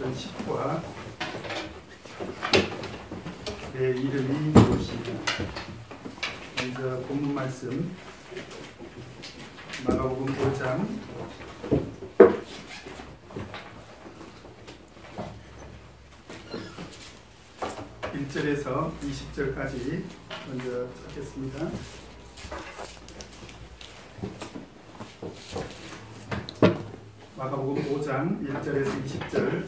사도행전 10과 내 이름이 무엇이냐. 먼저 본문 말씀 마가복음 5장 1절에서 20절까지 먼저 찾겠습니다. 마가복음 5장 1절에서 20절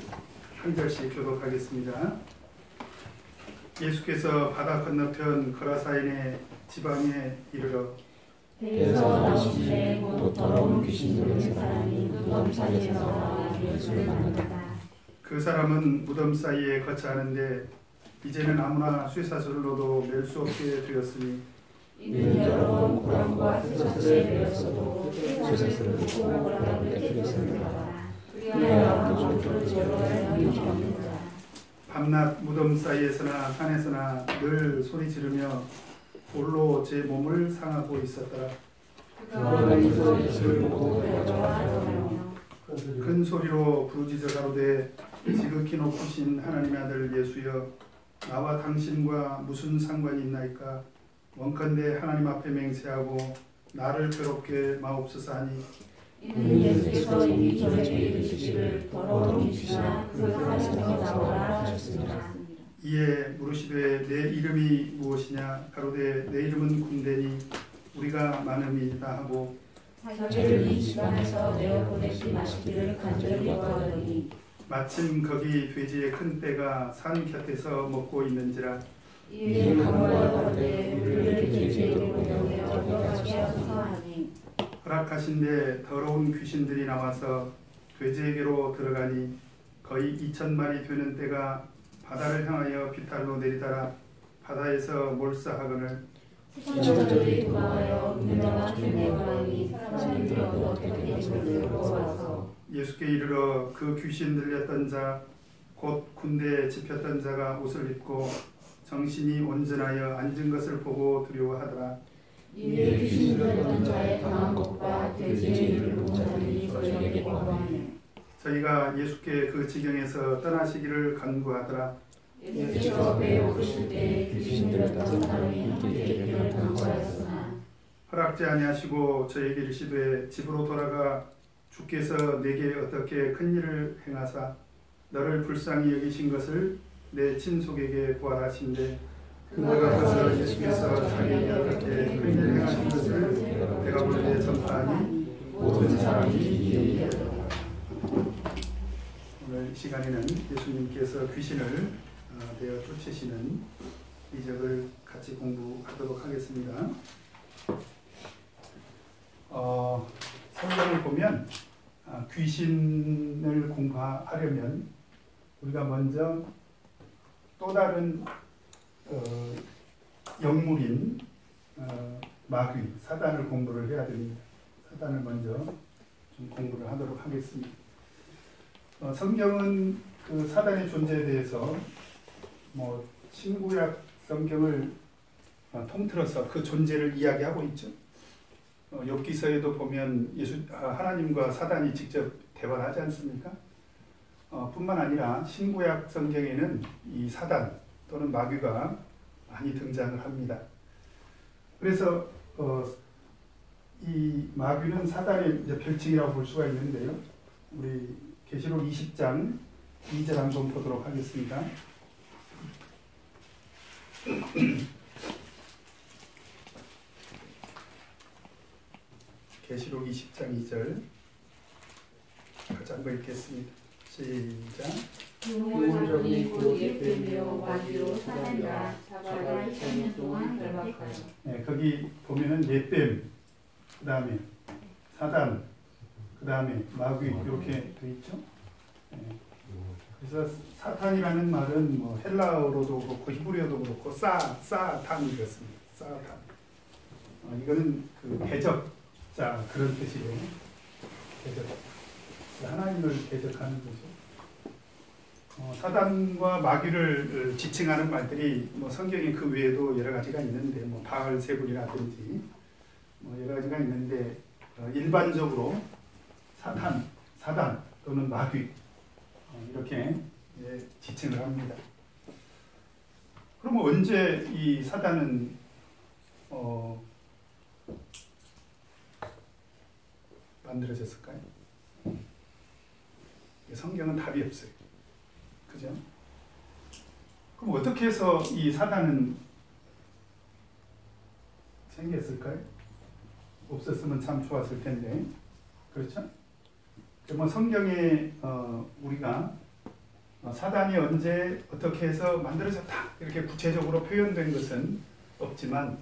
한 절씩 교독하겠습니다. 예수께서 바다 건너편 거라사인의 지방에 이르러 배에서 나오시되 곧 더러운 귀신 들린 사람이 무덤 사이에서 나와 예수를 만났다. 그 사람은 무덤 사이에 거처하는데 이제는 아무나 쇠사슬을 넣어도 멜 수 없게 되었으니 이는 여러 번 고랑과 쇠사슬에 매였어도 쇠사슬을 묶고 고랑을 깨뜨렸습니다. 그리하여 아무도 제로할 힘이 없는 자. 밤낮 무덤 사이에서나 산에서나 늘 소리 지르며 볼로 제 몸을 상하고 있었더라. 그가 예수를 보고 두려워하더며 큰 소리로 부르짖어 가로되 지극히 높으신 하나님의 아들 예수여, 나와 당신과 무슨 상관이 있나이까? 원컨대 하나님 앞에 맹세하고 나를 괴롭게 마옵소서 하니 이는 예수께서 이미 저에게 이르시기를 더러운 귀신아 그 산에서 나오라 하셨습니다. 이에 물으시되 내 이름이 무엇이냐? 가로되 내 이름은 군대니 우리가 많음이다 하고 자기를 이 지방에서 내어 보내지 마시기를 간절히 구하더니 마침 거기 돼지의 큰 떼가 산 곁에서 먹고 있는지라. 이에 강구하여 가로되 우리를 돼지에게로 보내어 먹게 하소서 하니 허락하신데 더러운 귀신들이 나와서 돼지에게로 들어가니 거의 2,000마리 되는 떼가 바다를 향하여 비탈로 내리다라 바다에서 몰사하거늘 신천들이 도망하여 문명한 주님의 고랑이 사람들이 어떻게 되는지를 보아서 예수께 이르러 그 귀신 들렸던 자 곧 군대에 집혔던 자가 옷을 입고 정신이 온전하여 앉은 것을 보고 두려워하더라. 이에 귀신 들렸던 자의 강한 것과 돼지의 이를 본 자들이 저에게 보고하니 저희가 예수께 그 지경에서 떠나시기를 간구하더라. 예수께서 배에 오르실 때 귀신 들렸던 사람이 함께 있기를 간구하였으나 허락지 아니하시고 저에게 이르시되 집으로 돌아가 주께서 내게 어떻게 큰 일을 행하사 너를 불쌍히 여기신 것을 내 친속에게 보아라 하신대. 그가 가서 예수께서 자기에게 어떻게 큰 일을 행하신 것을 내가 볼 때 전파하니 모든 사람이 이에 이르더라. 오늘 시간에는 예수님께서 귀신을 내어 쫓으시는 이적을 같이 공부하도록 하겠습니다. 성경을 보면 귀신을 공부하려면 우리가 먼저 또 다른 영물인 마귀, 사단을 공부를 해야 됩니다. 사단을 먼저 좀 공부를 하도록 하겠습니다. 성경은 그 사단의 존재에 대해서 신구약 성경을 통틀어서 그 존재를 이야기하고 있죠. 욥기서에도 보면 하나님과 사단이 직접 대화를 하지 않습니까? 뿐만 아니라 신구약 성경에는 이 사단 또는 마귀가 많이 등장을 합니다. 그래서 이 마귀는 사단의 이제 별칭이라고 볼 수가 있는데요. 우리 계시록 20장 2절 한번 보도록 하겠습니다. 계시록 20장 2절 같이 한번 읽겠습니다. 시작. 용을 곧 예배며 마귀로 사단이라 자가 2000년 동안 결박하여. 네, 거기 보면은 옛뱀, 그 다음에 사단, 그 다음에 마귀 이렇게 돼 있죠. 네. 그래서 사탄이라는 말은 헬라어로도 그렇고 히브리어도 그렇고 사탄이 그렇습니다. 사탄. 이거는 그 대적자 그런 뜻이에요. 대적. 하나님을 대적하는 거죠. 사단과 마귀를 지칭하는 말들이 성경에 그 외에도 여러 가지가 있는데 바알세불이라든지 여러 가지가 있는데 일반적으로 사단 또는 마귀 그렇게 지칭을 합니다. 그럼 언제 이 사단은 만들어졌을까요? 성경은 답이 없어요. 그죠? 그럼 어떻게 해서 이 사단은 생겼을까요? 없었으면 참 좋았을 텐데. 그렇죠? 그러면 성경에 우리가 사단이 언제 어떻게 해서 만들어졌다 이렇게 구체적으로 표현된 것은 없지만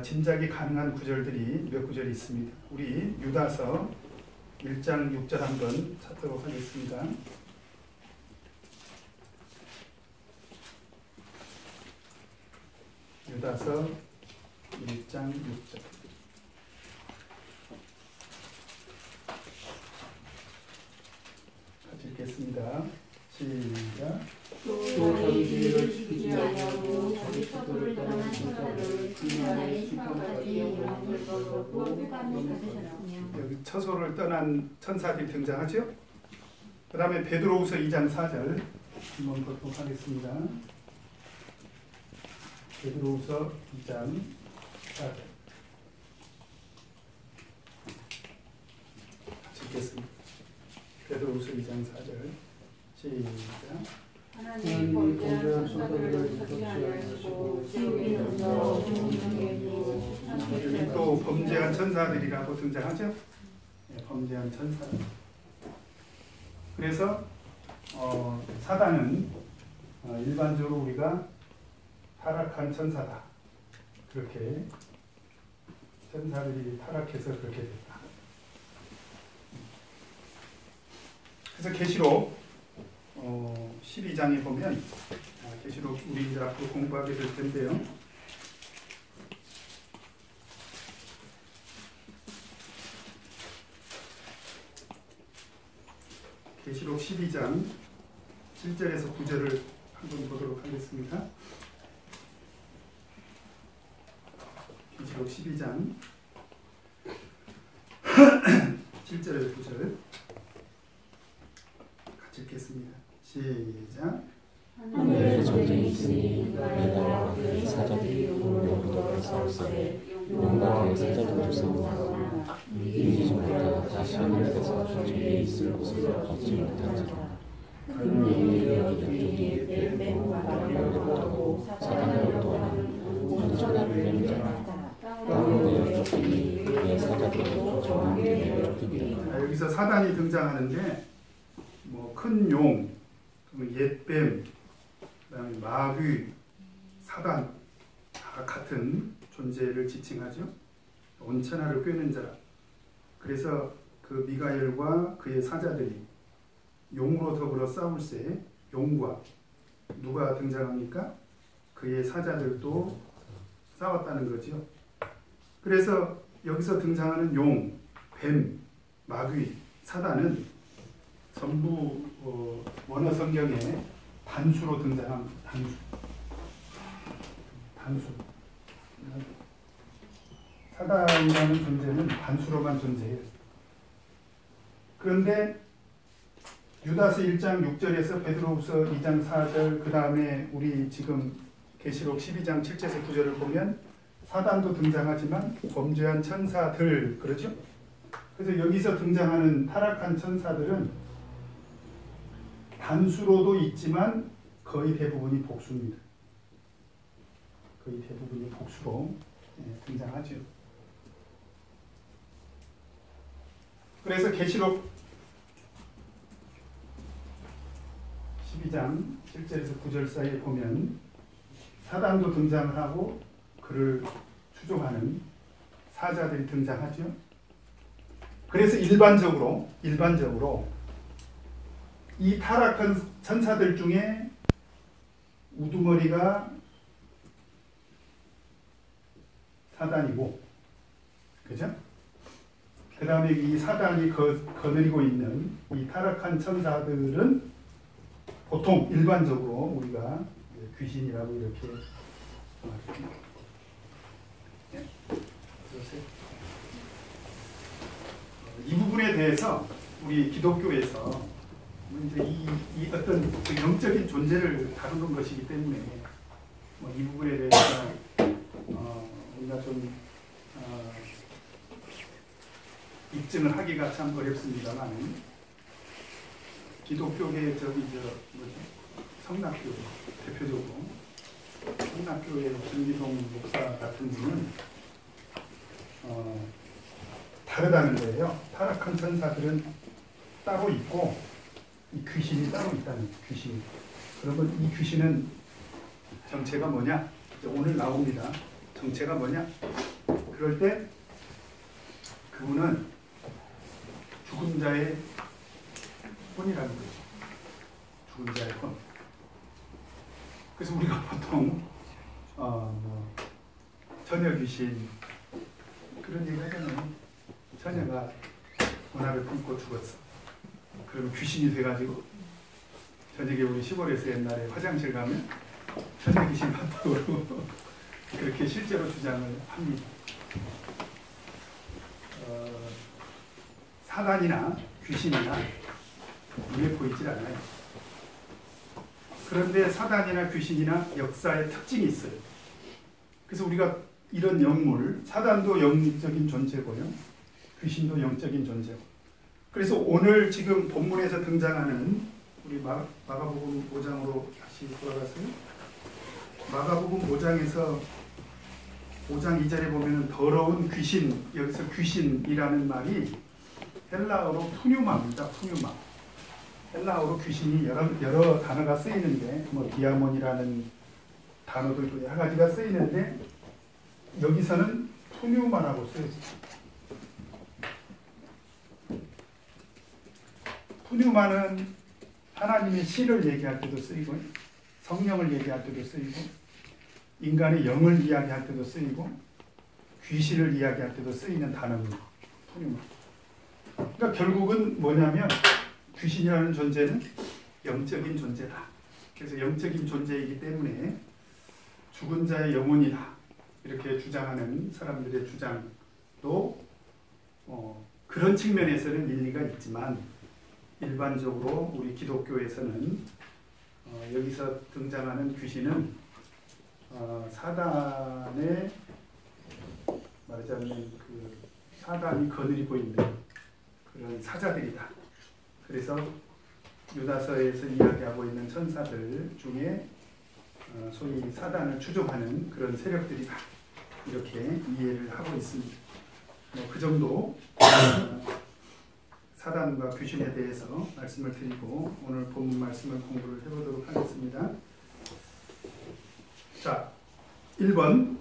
짐작이 가능한 구절들이 몇 구절이 있습니다. 우리 유다서 1장 6절 한번 찾도록 하겠습니다. 유다서 1장 6절 같이 읽겠습니다. 시작. 또 저희들을 죽이지 아니하고 자기 스스로를 떠난 천사들을 그날의 심판까지 영원히 걸었고 휴관을 받으셨으며. 여기 처소를 떠난 천사들이 등장하죠. 그 다음에 베드로후서 2장 4절 한번 보도록 하겠습니다. 베드로후서 2장 4절 같이 읽겠습니다. 베드로후서 2장 4절 시작. 하나님 범죄한 천사들을 처치하려 하시고 지옥에 던져 여기 또 범죄한 천사들이라고 등장하죠. 범죄한 천사들. 그래서 사단은 일반적으로 우리가 타락한 천사다. 그렇게 천사들이 타락해서 그렇게 됐다. 그래서 계시록 12장에 보면 계시록 우리 이제 앞으로 공부하게 될 텐데요. 계시록 12장 7절에서 9절을 한번 보도록 하겠습니다. 계시록 12장 7절에서 9절 같이 읽겠습니다. 시작. 하늘에 전쟁이 있으니 나라와 그의 사자들이 용으로부터 싸울세 용과 그의 사자들도 싸우나 이기지 못하여 다시 하늘에서 전쟁이 있을 곳을 얻지 못한지라. 큰 일이 여종이 빼빼고 마르고 사단으로부터 하는 온전한 불량이 땅으로 쫓기니 그의 사자들도 정함에 쫓기니라. 여기서 사단이 등장하는데 큰 용, 옛뱀, 그다음에 마귀, 사단 다 같은 존재를 지칭하죠. 온천하를 꿰는 자라. 그래서 그 미가엘과 그의 사자들이 용으로 더불어 싸울세. 용과 누가 등장합니까? 그의 사자들도 싸웠다는 거죠. 그래서 여기서 등장하는 용, 뱀, 마귀, 사단은 전부 원어 성경에 단수로 등장합니다. 단수. 사단이라는 존재는 단수로만 존재해요. 그런데 유다서 1장 6절에서 베드로후서 2장 4절 그 다음에 우리 지금 계시록 12장 7절에서 9절을 보면 사단도 등장하지만 범죄한 천사들 그러죠. 그래서 여기서 등장하는 타락한 천사들은 단수로도 있지만 거의 대부분이 복수입니다. 거의 대부분이 복수로 등장하죠. 그래서 계시록 12장 7절에서 9절 사이에 보면 사단도 등장을 하고 그를 추종하는 사자들이 등장하죠. 그래서 일반적으로 이 타락한 천사들 중에 우두머리가 사단이고, 그죠? 그 다음에 이 사단이 거느리고 있는 이 타락한 천사들은 보통 일반적으로 우리가 귀신이라고 이렇게 말합니다. 이 부분에 대해서 우리 기독교에서 이제 이 어떤 그 영적인 존재를 다루는 것이기 때문에 이 부분에 대해서 우리가 좀 입증을 하기가 참 어렵습니다만 기독교계 성락교 대표적으로 성락교의 김기동 목사 같은 분은 다르다는 거예요. 타락한 천사들은 따로 있고 이 귀신이 따로 있다는 거예요. 귀신. 그러면 이 귀신은 정체가 뭐냐? 오늘 나옵니다. 정체가 뭐냐? 그럴 때 그분은 죽은 자의 혼이라는 거죠. 죽은 자의 혼. 그래서 우리가 보통 처녀 귀신 그런 얘기 하잖아요. 처녀가 원한을 품고 죽었어. 그러면 귀신이 돼가지고 저녁에 우리 시골에서 옛날에 화장실 가면 처녀 귀신 같다고 그렇게 실제로 주장을 합니다. 사단이나 귀신이나 눈에 보이질 않아요. 그런데 사단이나 귀신이나 역사의 특징이 있어요. 그래서 우리가 이런 영물, 사단도 영적인 존재고요. 귀신도 영적인 존재고. 그래서 오늘 지금 본문에서 등장하는 우리 마가복음 5장으로 다시 돌아가서요. 마가복음 5장에서 5장 2절에 보면은 더러운 귀신, 여기서 귀신이라는 말이 헬라어로 푸뉴마입니다. 푸뉴마. 헬라어로 귀신이 여러 단어가 쓰이는데 디아몬이라는 단어도 있고 여러 가지가 쓰이는데 여기서는 푸뉴마라고 쓰여있어요. 푸뉴마는 하나님의 신을 얘기할 때도 쓰이고 성령을 얘기할 때도 쓰이고 인간의 영을 이야기할 때도 쓰이고 귀신을 이야기할 때도 쓰이는 단어입니다. 푸뉴마. 그러니까 결국은 뭐냐면 귀신이라는 존재는 영적인 존재다. 그래서 영적인 존재이기 때문에 죽은 자의 영혼이다. 이렇게 주장하는 사람들의 주장도 그런 측면에서는 일리가 있지만 일반적으로 우리 기독교에서는 여기서 등장하는 귀신은 사단의 말하자면 그 사단이 거느리고 있는 그런 사자들이다. 그래서 유다서에서 이야기하고 있는 천사들 중에 소위 사단을 추종하는 그런 세력들이다. 이렇게 이해를 하고 있습니다. 그 정도 사단과 귀신에 대해서 말씀을 드리고 오늘 본문 말씀을 공부를 해보도록 하겠습니다. 자, 1번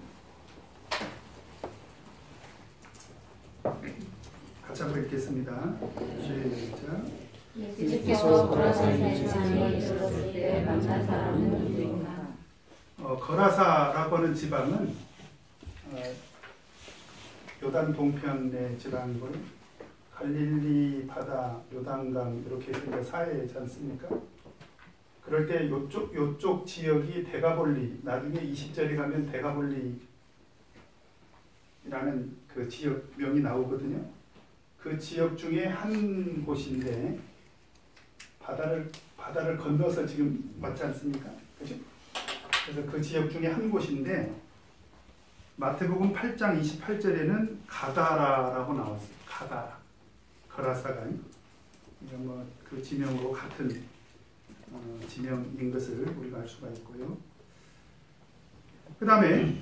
같이 한번 읽겠습니다. 시작. 예수께서 거라사에 지방에 있었을 때 만난 사람은 누구인가? 거라사라고 하는 지방은 요단 동편의 지방이고요. 갈릴리 바다, 요단강 이렇게 이제 사해이지 않습니까? 그럴 때 요쪽 지역이 데가볼리, 나중에 20절에 가면 데가볼리라는 그 지역명이 나오거든요. 그 지역 중에 한 곳인데 바다를 건너서 지금 왔지 않습니까? 그죠? 그래서 그 지역 중에 한 곳인데 마태복음 8장 28절에는 가다라라고 나왔어요. 가다라. 거라사가 그 지명으로 같은 지명인 것을 우리가 알 수가 있고요. 그 다음에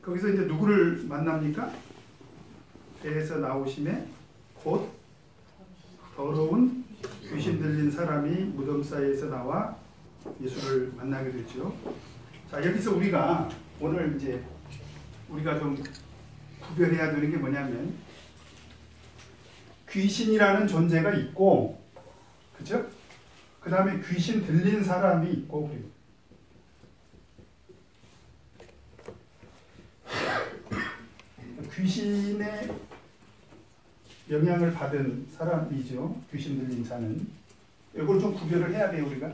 거기서 이제 누구를 만납니까? 배에서 나오심에 곧 더러운 귀신 들린 사람이 무덤 사이에서 나와 예수를 만나게 되죠. 자, 여기서 우리가 오늘 이제 우리가 좀 구별해야 되는 게 뭐냐면 귀신이라는 존재가 있고, 그죠? 그 다음에 귀신 들린 사람이 있고, 그리고 귀신의 영향을 받은 사람이죠. 귀신 들린 자는. 이걸 좀 구별을 해야 돼요, 우리가.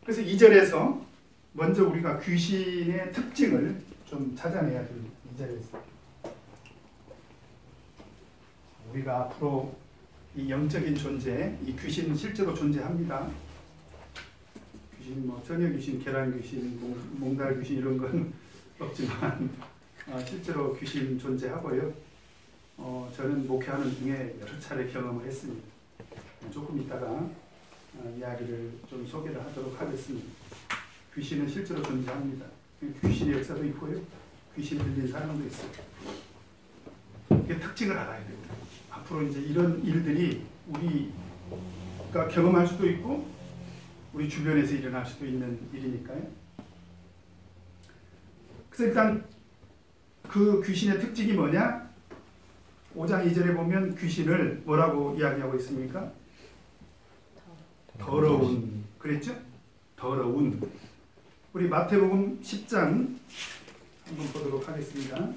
그래서 2절에서 먼저 우리가 귀신의 특징을 좀 찾아내야 됩니다. 2절에서. 우리가 앞으로 이 영적인 존재, 이 귀신은 실제로 존재합니다. 귀신, 뭐 처녀 귀신, 계란 귀신, 몽달 귀신 이런 건 없지만 실제로 귀신 존재하고요. 저는 목회하는 중에 여러 차례 경험을 했습니다. 조금 이따가 이야기를 좀 소개를 하도록 하겠습니다. 귀신은 실제로 존재합니다. 귀신의 역사도 있고요. 귀신 들린 사람도 있어요. 그 특징을 알아야 됩니다. 앞으로 이제 이런 일들이 우리가 경험할 수도 있고 우리 주변에서 일어날 수도 있는 일이니까요. 그래서 일단 그 귀신의 특징이 뭐냐? 5장 2절에 보면 귀신을 뭐라고 이야기하고 있습니까? 더러운. 그랬죠? 더러운. 우리 마태복음 10장 한번 보도록 하겠습니다.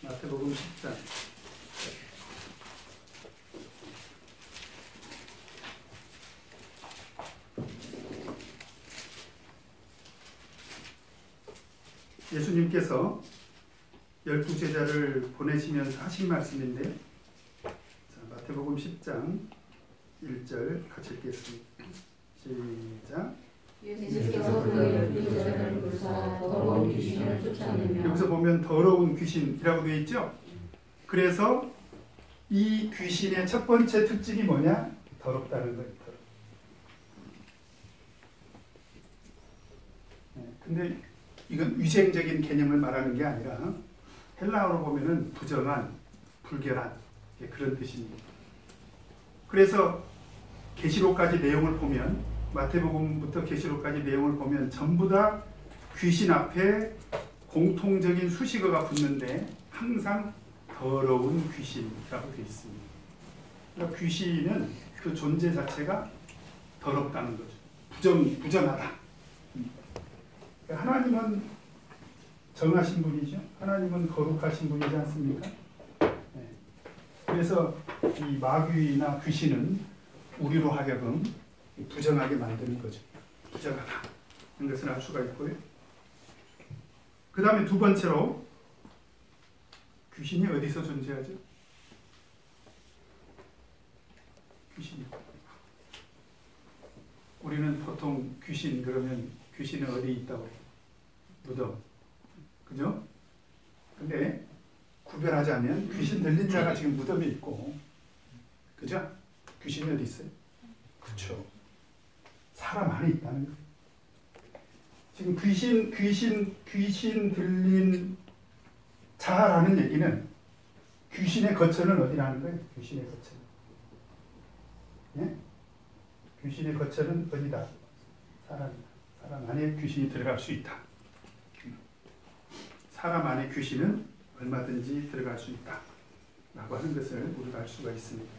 마태복음 10장. 예수님께서 12제자를 보내시면서 하신 말씀인데, 자, 마태복음 10장 1절 같이 읽겠습니다. 시작. 예수께서 그 12제자를 부르사 더러운 귀신을 쫓아내며. 여기서 보면 더러운 귀신이라고 되어 있죠. 그래서 이 귀신의 첫 번째 특징이 뭐냐? 더럽다는 거예요. 근데 이건 위생적인 개념을 말하는 게 아니라 헬라어로 보면은 부정한, 불결한 그런 뜻입니다. 그래서 계시록까지 내용을 보면, 마태복음부터 계시록까지 내용을 보면 전부 다 귀신 앞에 공통적인 수식어가 붙는데 항상 더러운 귀신이라고 되어 있습니다. 그러니까 귀신은 그 존재 자체가 더럽다는 거죠. 부정하다. 하나님은 정하신 분이죠. 하나님은 거룩하신 분이지 않습니까? 네. 그래서 이 마귀나 귀신은 우리로 하여금 부정하게 만드는 거죠. 부정하다. 이런 것을 알 수가 있고요. 그 다음에 두 번째로 귀신이 어디서 존재하죠? 귀신이. 우리는 보통 귀신 그러면 귀신은 어디 있다고 해요? 무덤. 그죠? 근데 구별하자면 귀신 들린 자가 지금 무덤에 있고, 그죠? 귀신이 어디 있어요? 그렇죠. 사람 안에 있다는 거예요. 지금 귀신 들린 자라는 얘기는 귀신의 거처는 어디라는 거예요? 귀신의 거처. 예? 귀신의 거처는 어디다? 사람 안에 귀신이 들어갈 수 있다. 사람 안에 귀신은 얼마든지 들어갈 수 있다. 라고 하는 것을 우리가 알 수가 있습니다.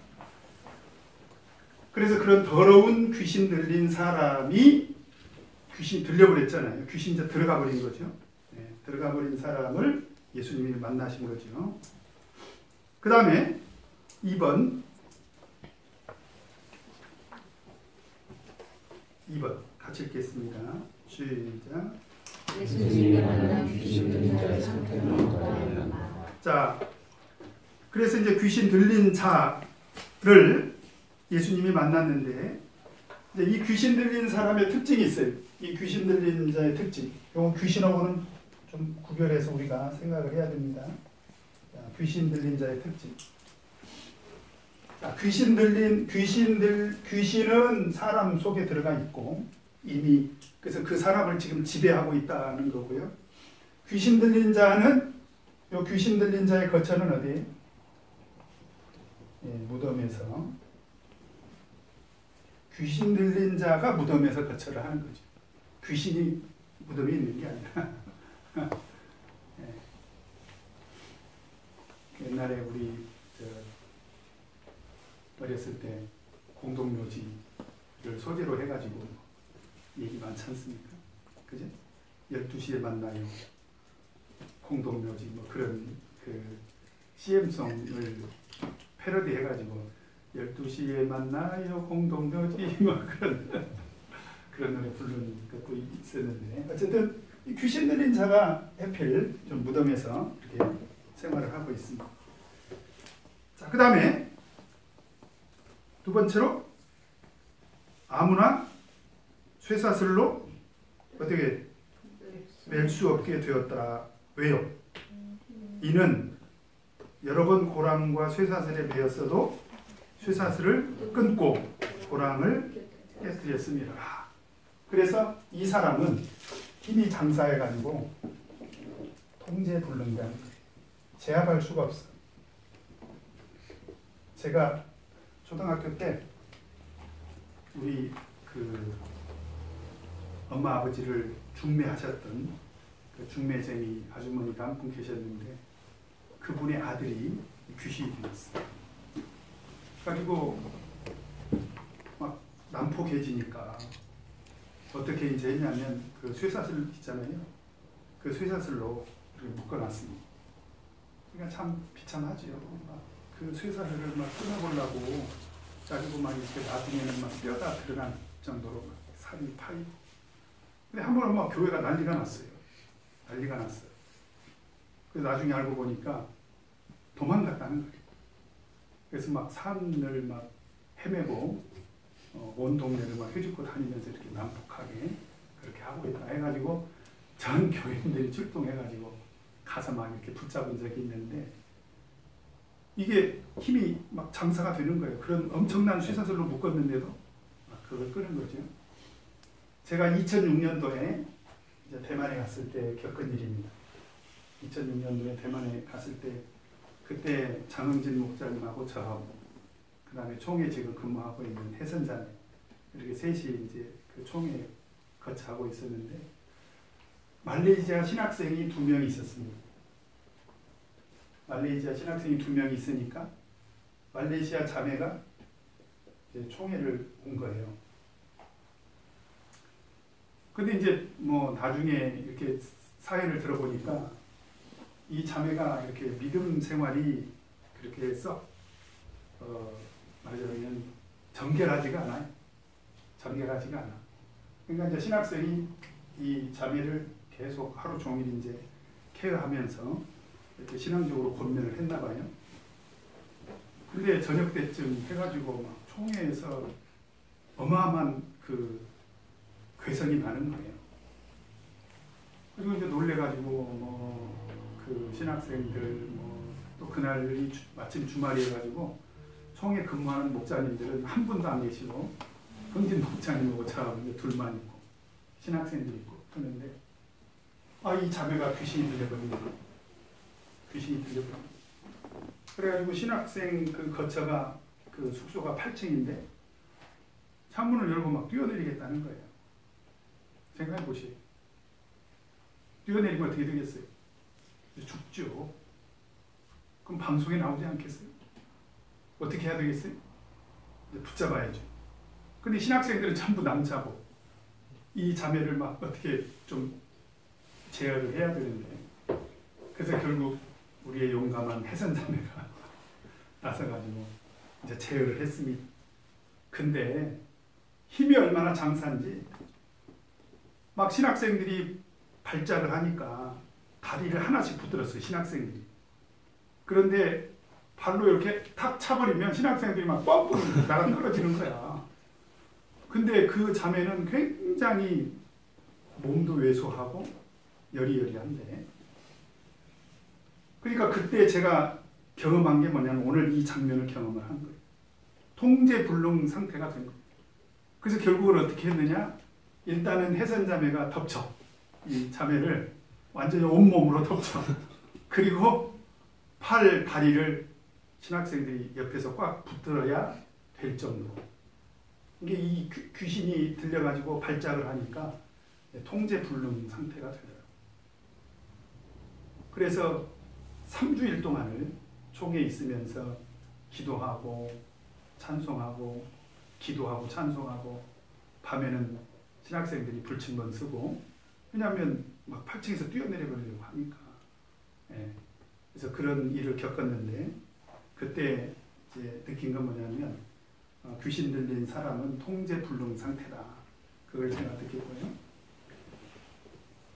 그래서 그런 더러운 귀신 들린 사람이 귀신 들려버렸잖아요. 귀신 이제 들어가 버린 거죠. 네, 들어가 버린 사람을 예수님이 만나신 거죠. 그 다음에 2번 같이 읽겠습니다. 시작. 예수님이 만난 귀신 들린 자의 상태는 어떠하였나. 자, 그래서 이제 귀신 들린 자를 예수님이 만났는데, 이제 이 귀신 들린 사람의 특징이 있어요. 이 귀신 들린 자의 특징. 이건 귀신하고는 좀 구별해서 우리가 생각을 해야 됩니다. 자, 귀신 들린 자의 특징. 자, 귀신은 사람 속에 들어가 있고 이미, 그래서 그 사람을 지금 지배하고 있다는 거고요. 귀신 들린 자는, 요 귀신 들린 자의 거처는 어디에? 예, 무덤에서. 귀신 들린 자가 무덤에서 거처를 하는 거죠. 귀신이 무덤에 있는 게 아니라. 예. 옛날에 우리 어렸을 때 공동묘지를 소재로 해가지고 얘기 많지 않습니까? 그죠? 12시에 만나요. 공동묘지 뭐 그런 그 CM송을 패러디 해가지고 12시에 만나요 공동묘지 뭐 그런 노래 부르는 것도 있었는데, 어쨌든 귀신 들린 자가 해필 좀 무덤에서 이렇게 생활을 하고 있습니다. 자, 그 다음에 두 번째로 아무나 쇠사슬로 어떻게 맬 수 없게 되었더라. 왜요? 이는 여러 번 고랑과 쇠사슬에 매였어도 쇠사슬을 끊고 고랑을 깨뜨렸습니다. 그래서 이 사람은 힘이 장사해가지고 통제불능자는 제압할 수가 없어. 제가 초등학교 때 우리 그 엄마 아버지를 중매하셨던 그 중매쟁이 아주머니가 한 분 계셨는데 그분의 아들이 귀신이 들렸어요. 그래가지고 막 난폭해지니까 어떻게 이제 했냐면 그 쇠사슬 있잖아요. 그 쇠사슬로 묶어놨습니다. 그러니까 참 비참하지요. 그 쇠사슬을 막 끊어보려고 가지고 막 이렇게 나중에는 막 뼈가 드러날 정도로 막 살이 파이고. 근데 한 번은 막 교회가 난리가 났어요. 난리가 났어요. 그래서 나중에 알고 보니까 도망갔다는 거예요. 그래서 막 산을 막 헤매고 온 동네를 막 헤집고 다니면서 이렇게 난폭하게 그렇게 하고 있다 해가지고 전 교인들이 출동해가지고 가서 막 이렇게 붙잡은 적이 있는데 이게 힘이 막 장사가 되는 거예요. 그런 엄청난 쇠사슬로 묶었는데도 막 그걸 끄는 거죠. 제가 2006년도에 이제 대만에 갔을 때 겪은 일입니다. 2006년도에 대만에 갔을 때 그때 장흥진 목사님하고 저하고 그 다음에 총회 지금 근무하고 있는 해선자매 이렇게 셋이 이제 그 총회 거쳐하고 있었는데 말레이시아 신학생이 2명이 있었습니다. 말레이시아 신학생이 2명이 있으니까 말레이시아 자매가 이제 총회를 온 거예요. 근데 이제 뭐 나중에 이렇게 사회를 들어보니까 이 자매가 이렇게 믿음 생활이 그렇게 썩 말하자면 정결하지가 않아요. 정결하지가 않아. 그러니까 이제 신학생이 이 자매를 계속 하루 종일 이제 케어하면서 이렇게 신앙적으로 권면을 했나 봐요. 근데 저녁 때쯤 해가지고 막 총회에서 어마어마한 그 괴성이 나는 거예요. 그리고 이제 놀래가지고 뭐 그 신학생들 뭐 또 그날이 마침 주말이어가지고 총회 근무하는 목사님들은 한 분도 안 계시고 흥진 목사님하고 저하고 이제 둘만 있고 신학생들 있고 그런데 이 자매가 귀신이 들려버린 거예요. 귀신이 들려버린 거예요. 그래가지고 신학생 그 거처가 그 숙소가 8층인데 창문을 열고 막 뛰어내리겠다는 거예요. 생각해 보시죠. 뛰어내리면 어떻게 되겠어요? 죽죠. 그럼 방송에 나오지 않겠어요? 어떻게 해야 되겠어요? 붙잡아야죠. 근데 신학생들은 전부 남자고 이 자매를 막 어떻게 좀 제어를 해야 되는데 그래서 결국 우리의 용감한 해선 자매가 나서가지고 이제 제어를 했습니다. 근데 힘이 얼마나 장사인지 막 신학생들이 발작을 하니까 다리를 하나씩 붙들었어요. 신학생들이. 그런데 발로 이렇게 탁 차버리면 신학생들이 막 뻥뻥 나가 떨어지는 거야. 근데 그 자매는 굉장히 몸도 왜소하고 여리여리한데 그러니까 그때 제가 경험한 게 뭐냐면 오늘 이 장면을 경험을 한 거예요. 통제불능 상태가 된 거예요. 그래서 결국은 어떻게 했느냐? 일단은 해선자매가 덮쳐. 이 자매를 완전히 온몸으로 덮쳐. 그리고 팔, 다리를 신학생들이 옆에서 꽉 붙들어야 될 정도로. 이게 이 귀신이 들려가지고 발작을 하니까 통제불능 상태가 되더라고요. 그래서 3주일 동안을 총에 있으면서 기도하고 찬송하고 기도하고 찬송하고 밤에는 신학생들이 불침번 쓰고 왜냐하면 막 8층에서 뛰어내려 버리려고 하니까 그래서 그런 일을 겪었는데 그때 이제 느낀 건 뭐냐면 귀신 들린 사람은 통제불능 상태다. 그걸 제가 느꼈고요.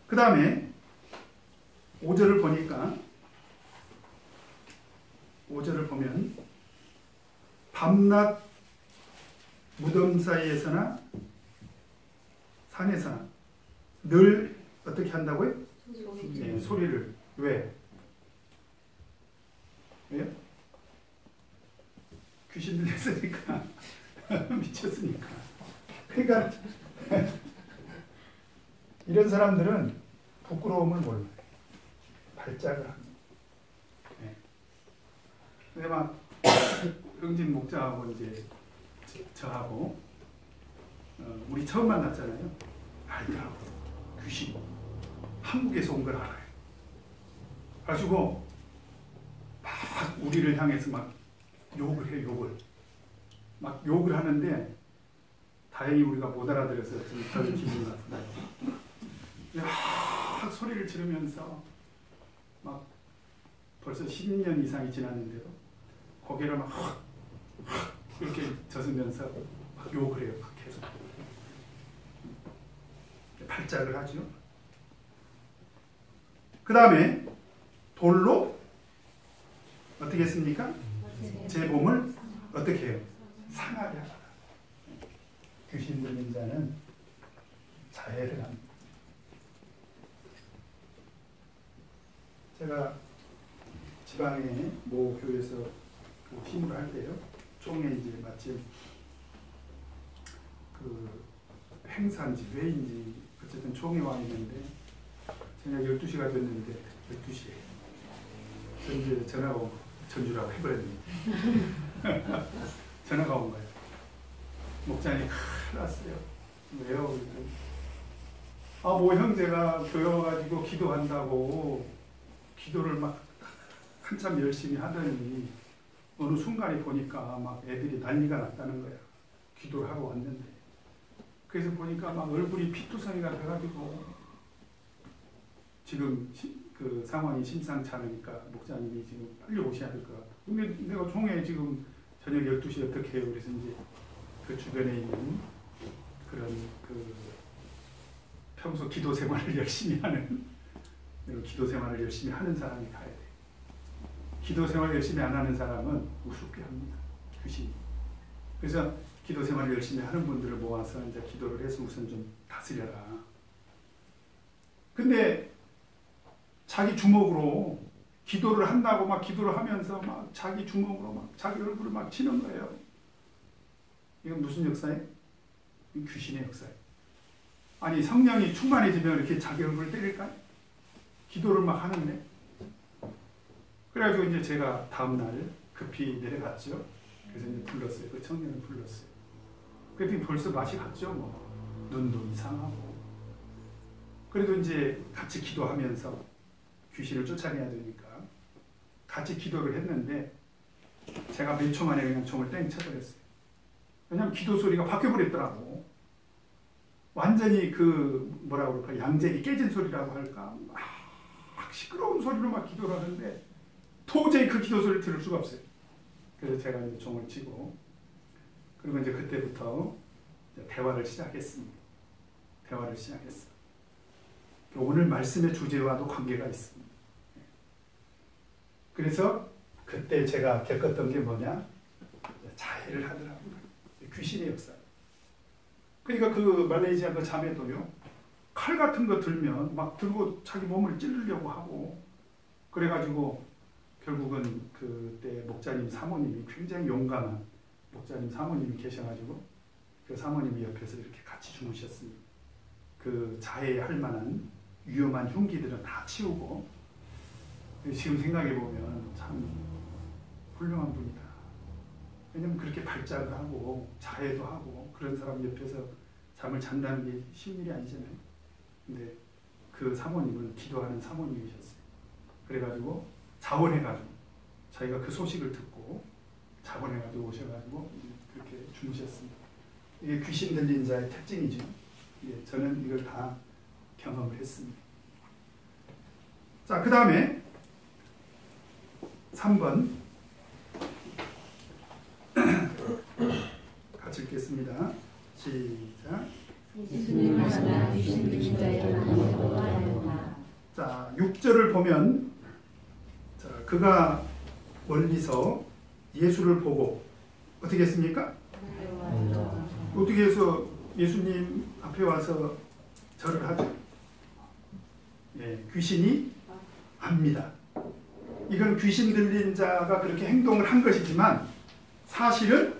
그 다음에 5절을 보니까 5절을 보면 밤낮 무덤 사이에서나 산에서나 늘 어떻게 한다고요? 네, 소리를. 왜? 왜요? 귀신 들렸으니까. 미쳤으니까. 그러니까 이런 사람들은 부끄러움을 몰라요. 발작을 합니다. 네. 근데 막 흥진 목자하고 이제 저하고 우리 처음 만났잖아요. 알더라고. 귀신. 한국에서 온 걸 알아요. 가지고 막 우리를 향해서 막 욕을 해요. 욕을. 막 욕을 하는데 다행히 우리가 못 알아들어서 좀 덜 기분이 났어요. 막 소리를 지르면서 막 벌써 10년 이상이 지났는데도 고개를 막 이렇게 젖으면서 막 욕을 해요. 막 계속. 발작을 하죠. 그 다음에 돌로 어떻게 했습니까? 제 몸을 어떻게 해요? 상하게 하라. 귀신 들린 자는 자해를 합니다. 제가 지방에 모 교회에서 그 힘을 할 때요. 종에 이제 마침 그 행사인지 회인지 어쨌든 총회 와 있는데 저녁 12시가 됐는데 12시에 전주에 전화가 온 거. 전주라고 해버렸는데 전화가 온 거예요. 목사님 큰일 났어요. 왜요? 뭐 형제가 교회 와가지고 기도한다고 기도를 막 한참 열심히 하더니 어느 순간에 보니까 막 애들이 난리가 났다는 거야. 기도를 하고 왔는데 그래서 보니까 막 얼굴이 피투성이가 돼가지고 지금 그 상황이 심상치 않으니까 목사님이 지금 빨리 오셔야 될 거야. 근데 내가 종에 지금 저녁 12시에 어떻게 해요? 그래서 이제 그 주변에 있는 그런 그 평소 기도 생활을 열심히 하는 기도 생활을 열심히 하는 사람이 가야 돼. 기도 생활 열심히 안 하는 사람은 우습게 합니다. 귀신이. 그래서 기도 생활을 열심히 하는 분들을 모아서 이제 기도를 해서 우선 좀 다스려라. 근데 자기 주먹으로 기도를 한다고 막 기도를 하면서 막 자기 주먹으로 막 자기 얼굴을 막 치는 거예요. 이건 무슨 역사예요? 귀신의 역사예요. 아니 성령이 충만해지면 이렇게 자기 얼굴을 때릴까요? 기도를 막 하는데. 그래가지고 이제 제가 다음날 급히 내려갔죠. 그래서 이제 불렀어요. 그 청년을 불렀어요. 그랬더니 벌써 맛이 갔죠. 뭐 눈도 이상하고. 그래도 이제 같이 기도하면서 귀신을 쫓아내야 되니까 같이 기도를 했는데 제가 몇 초 만에 그냥 총을 땡 쳐버렸어요. 왜냐하면 기도 소리가 바뀌어버렸더라고. 완전히 그 뭐라고 그럴까 양재기 깨진 소리라고 할까 막 시끄러운 소리로 막 기도를 하는데 도저히 그 기도 소리를 들을 수가 없어요. 그래서 제가 이제 총을 치고 그리고 이제 그때부터 이제 대화를 시작했습니다. 대화를 시작했어요. 오늘 말씀의 주제와도 관계가 있습니다. 그래서 그때 제가 겪었던 게 뭐냐? 자해를 하더라고요. 귀신의 역사. 그러니까 그 말레이시아 그 자매도요. 칼 같은 거 들면 막 들고 자기 몸을 찌르려고 하고 그래가지고 결국은 그때 목자님 사모님이 굉장히 용감한 목자님 사모님이 계셔가지고 그 사모님이 옆에서 이렇게 같이 주무셨습니다. 그 자해할 만한 위험한 흉기들은 다 치우고 지금 생각해보면 참 훌륭한 분이다. 왜냐면 그렇게 발작을 하고 자해도 하고 그런 사람 옆에서 잠을 잔다는 게 쉬운 일이 아니잖아요. 근데 그 사모님은 기도하는 사모님이셨어요. 그래가지고 자원해가지고 자기가 그 소식을 듣고 자원해가지고 오셔가지고 그렇게 주무셨습니다. 이게 귀신 들린 자의 특징이죠. 예, 저는 이걸 다 경험을 했습니다. 자, 그 다음에 3번 같이 읽겠습니다. 시작. 자, 6절을 보면 자, 그가 멀리서 예수를 보고 어떻게 했습니까? 어떻게 해서 예수님 앞에 와서 절을 하죠? 예, 귀신이 합니다. 이건 귀신 들린 자가 그렇게 행동을 한 것이지만 사실은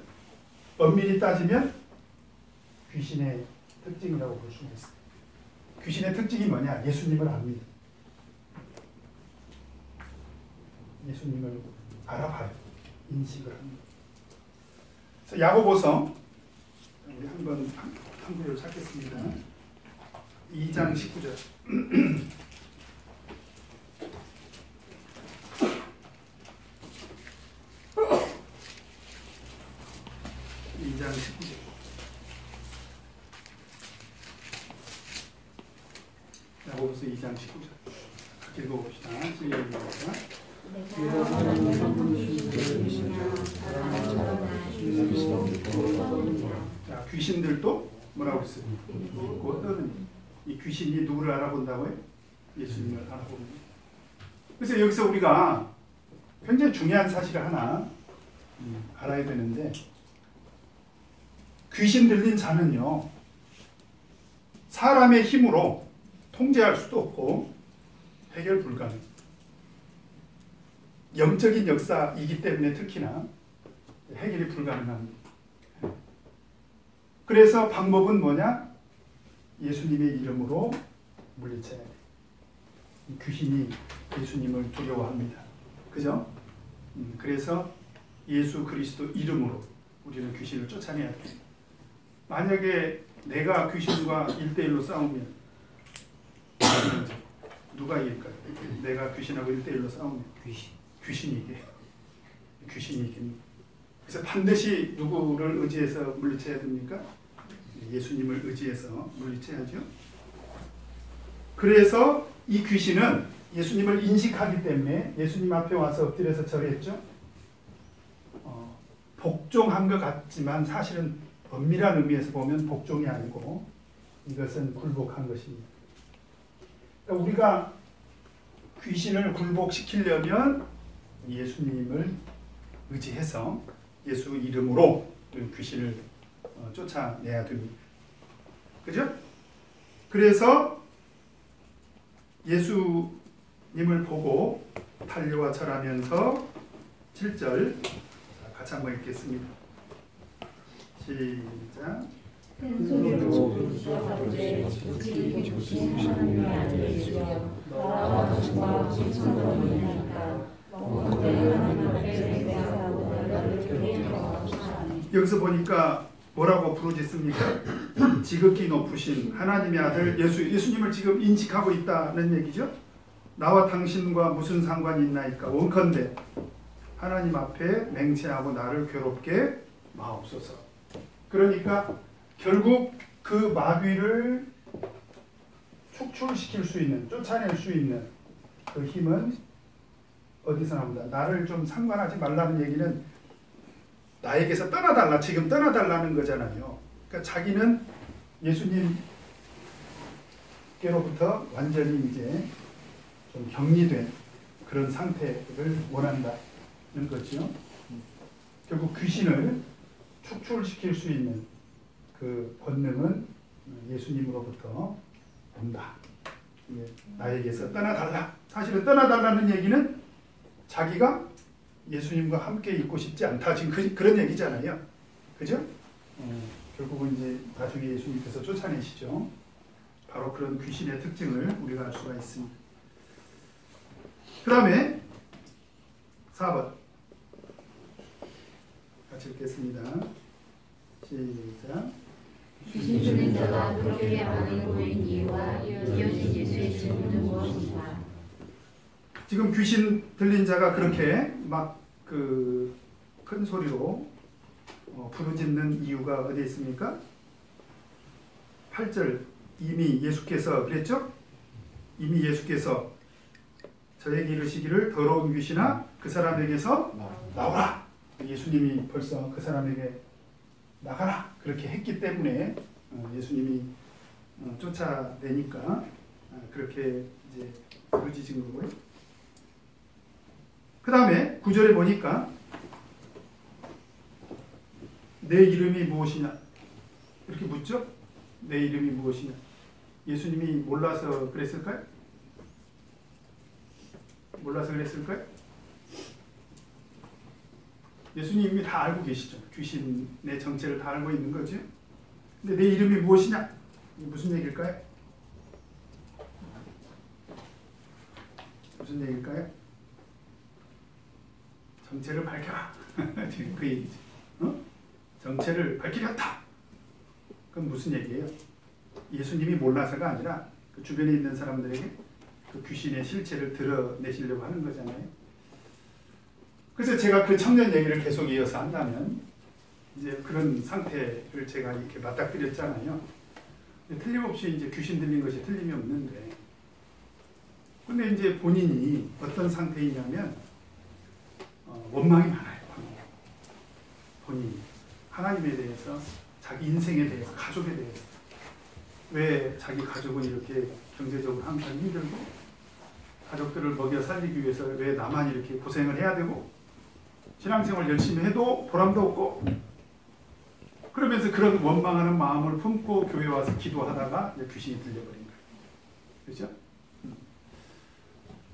엄밀히 따지면 귀신의 특징이라고 볼 수가 있습니다. 귀신의 특징이 뭐냐? 예수님을 압니다. 예수님을 알아봐요. 인식을 합니다. 그래서 야고보서 우리 한번 한 구절 찾겠습니다. 2장 19절. 2장 19절. 야고보서 2장 19절. 읽어봅시다. 시작. 자, 귀신들도 뭐라고 했어요? 믿고 떠는. 이 귀신이 누구를 알아본다고요? 예수님을 알아봅니다. 그래서 여기서 우리가 굉장히 중요한 사실을 하나 알아야 되는데, 귀신 들린 자는요, 사람의 힘으로 통제할 수도 없고 해결 불가능. 영적인 역사이기 때문에 특히나 해결이 불가능합니다. 그래서 방법은 뭐냐? 예수님의 이름으로 물리쳐야 돼. 귀신이 예수님을 두려워합니다. 그죠? 그래서 예수 그리스도 이름으로 우리는 귀신을 쫓아내야 돼. 만약에 내가 귀신과 1대1로 싸우면 누가 이길까요? 내가 귀신하고 1대1로 싸우면 귀신이 이게. 귀신이 이깁니다. 그래서 반드시 누구를 의지해서 물리쳐야 됩니까? 예수님을 의지해서 물리쳐야죠. 그래서 이 귀신은 예수님을 인식하기 때문에 예수님 앞에 와서 엎드려서 절했죠. 복종한 것 같지만 사실은 엄밀한 의미에서 보면 복종이 아니고 이것은 굴복한 것입니다. 그러니까 우리가 귀신을 굴복시키려면 예수님을 의지해서 예수 이름으로 귀신을 쫓아내야 됩니다. 그죠? 그래서 예수님을 보고 달려와 절하면서 7절 같이 한번 읽겠습니다. 시작. 큰 소리로 부르짖어 지극히 깊으신 하나님의 아들 예수여 나와 당신과 친선하니까 원컨대 하나님 앞에 맹세하고 너를 교회에 하옵소서. 여기서 보니까 뭐라고 부르짖습니까? 지극히 높으신 하나님의 아들 예수님을 지금 인식하고 있다는 얘기죠. 나와 당신과 무슨 상관이 있나이까? 원컨대 하나님 앞에 맹세하고 나를 괴롭게 마옵소서. 그러니까 결국 그 마귀를 축출시킬 수 있는, 쫓아낼 수 있는 그 힘은 어디서 나옵니다. 나를 좀 상관하지 말라는 얘기는 나에게서 떠나달라, 지금 떠나달라는 거잖아요. 그러니까 자기는 예수님께로부터 완전히 이제 좀 격리된 그런 상태를 원한다는 거죠. 결국 귀신을 축출시킬 수 있는 그 권능은 예수님으로부터 온다. 나에게서 떠나달라. 사실은 떠나달라는 얘기는 자기가 예수님과 함께 있고 싶지 않다. 지금 그런 얘기잖아요. 그죠? 결국은 이제 나중에 예수님께서 쫓아내시죠. 바로 그런 귀신의 특징을 우리가 알 수가 있습니다. 그 다음에 4번 같이 읽겠습니다. 시작. 귀신 들린 자가 그렇게 많이 모인 이유와 이어진 예수의 질문은 무엇인가? 지금 귀신 들린 자가 그렇게 막 그 큰 소리로 부르짖는 이유가 어디에 있습니까? 8절 이미 예수께서 그랬죠? 이미 예수께서 저에게 이르시기를 더러운 귀신아 그 사람에게서 나오라. 예수님이 벌써 그 사람에게 나가라 그렇게 했기 때문에 예수님이 쫓아내니까 그렇게 이제 부르짖은 거고요. 그 다음에 9절에 보니까 내 이름이 무엇이냐? 이렇게 묻죠? 내 이름이 무엇이냐? 예수님이 몰라서 그랬을까요? 몰라서 그랬을까요? 예수님이 다 알고 계시죠. 귀신의 정체를 다 알고 있는 거죠. 근데 내 이름이 무엇이냐? 이게 무슨 얘기일까요? 무슨 얘기일까요? 정체를 밝혀라. 지금 그 얘기죠. 정체를 밝히렸다. 그건 무슨 얘기예요? 예수님이 몰라서가 아니라 그 주변에 있는 사람들에게 그 귀신의 실체를 드러내시려고 하는 거잖아요. 그래서 제가 그 청년 얘기를 계속 이어서 한다면 이제 그런 상태를 제가 이렇게 맞닥뜨렸잖아요. 틀림없이 이제 귀신 들린 것이 틀림이 없는데, 근데 이제 본인이 어떤 상태이냐면 원망이 많아요. 본인이 하나님에 대해서, 자기 인생에 대해서, 가족에 대해서, 왜 자기 가족은 이렇게 경제적으로 항상 힘들고 가족들을 먹여 살리기 위해서 왜 나만 이렇게 고생을 해야 되고 신앙생활 열심히 해도 보람도 없고, 그러면서 그런 원망하는 마음을 품고 교회 와서 기도하다가 이제 귀신이 들려버린 거예요. 그렇죠?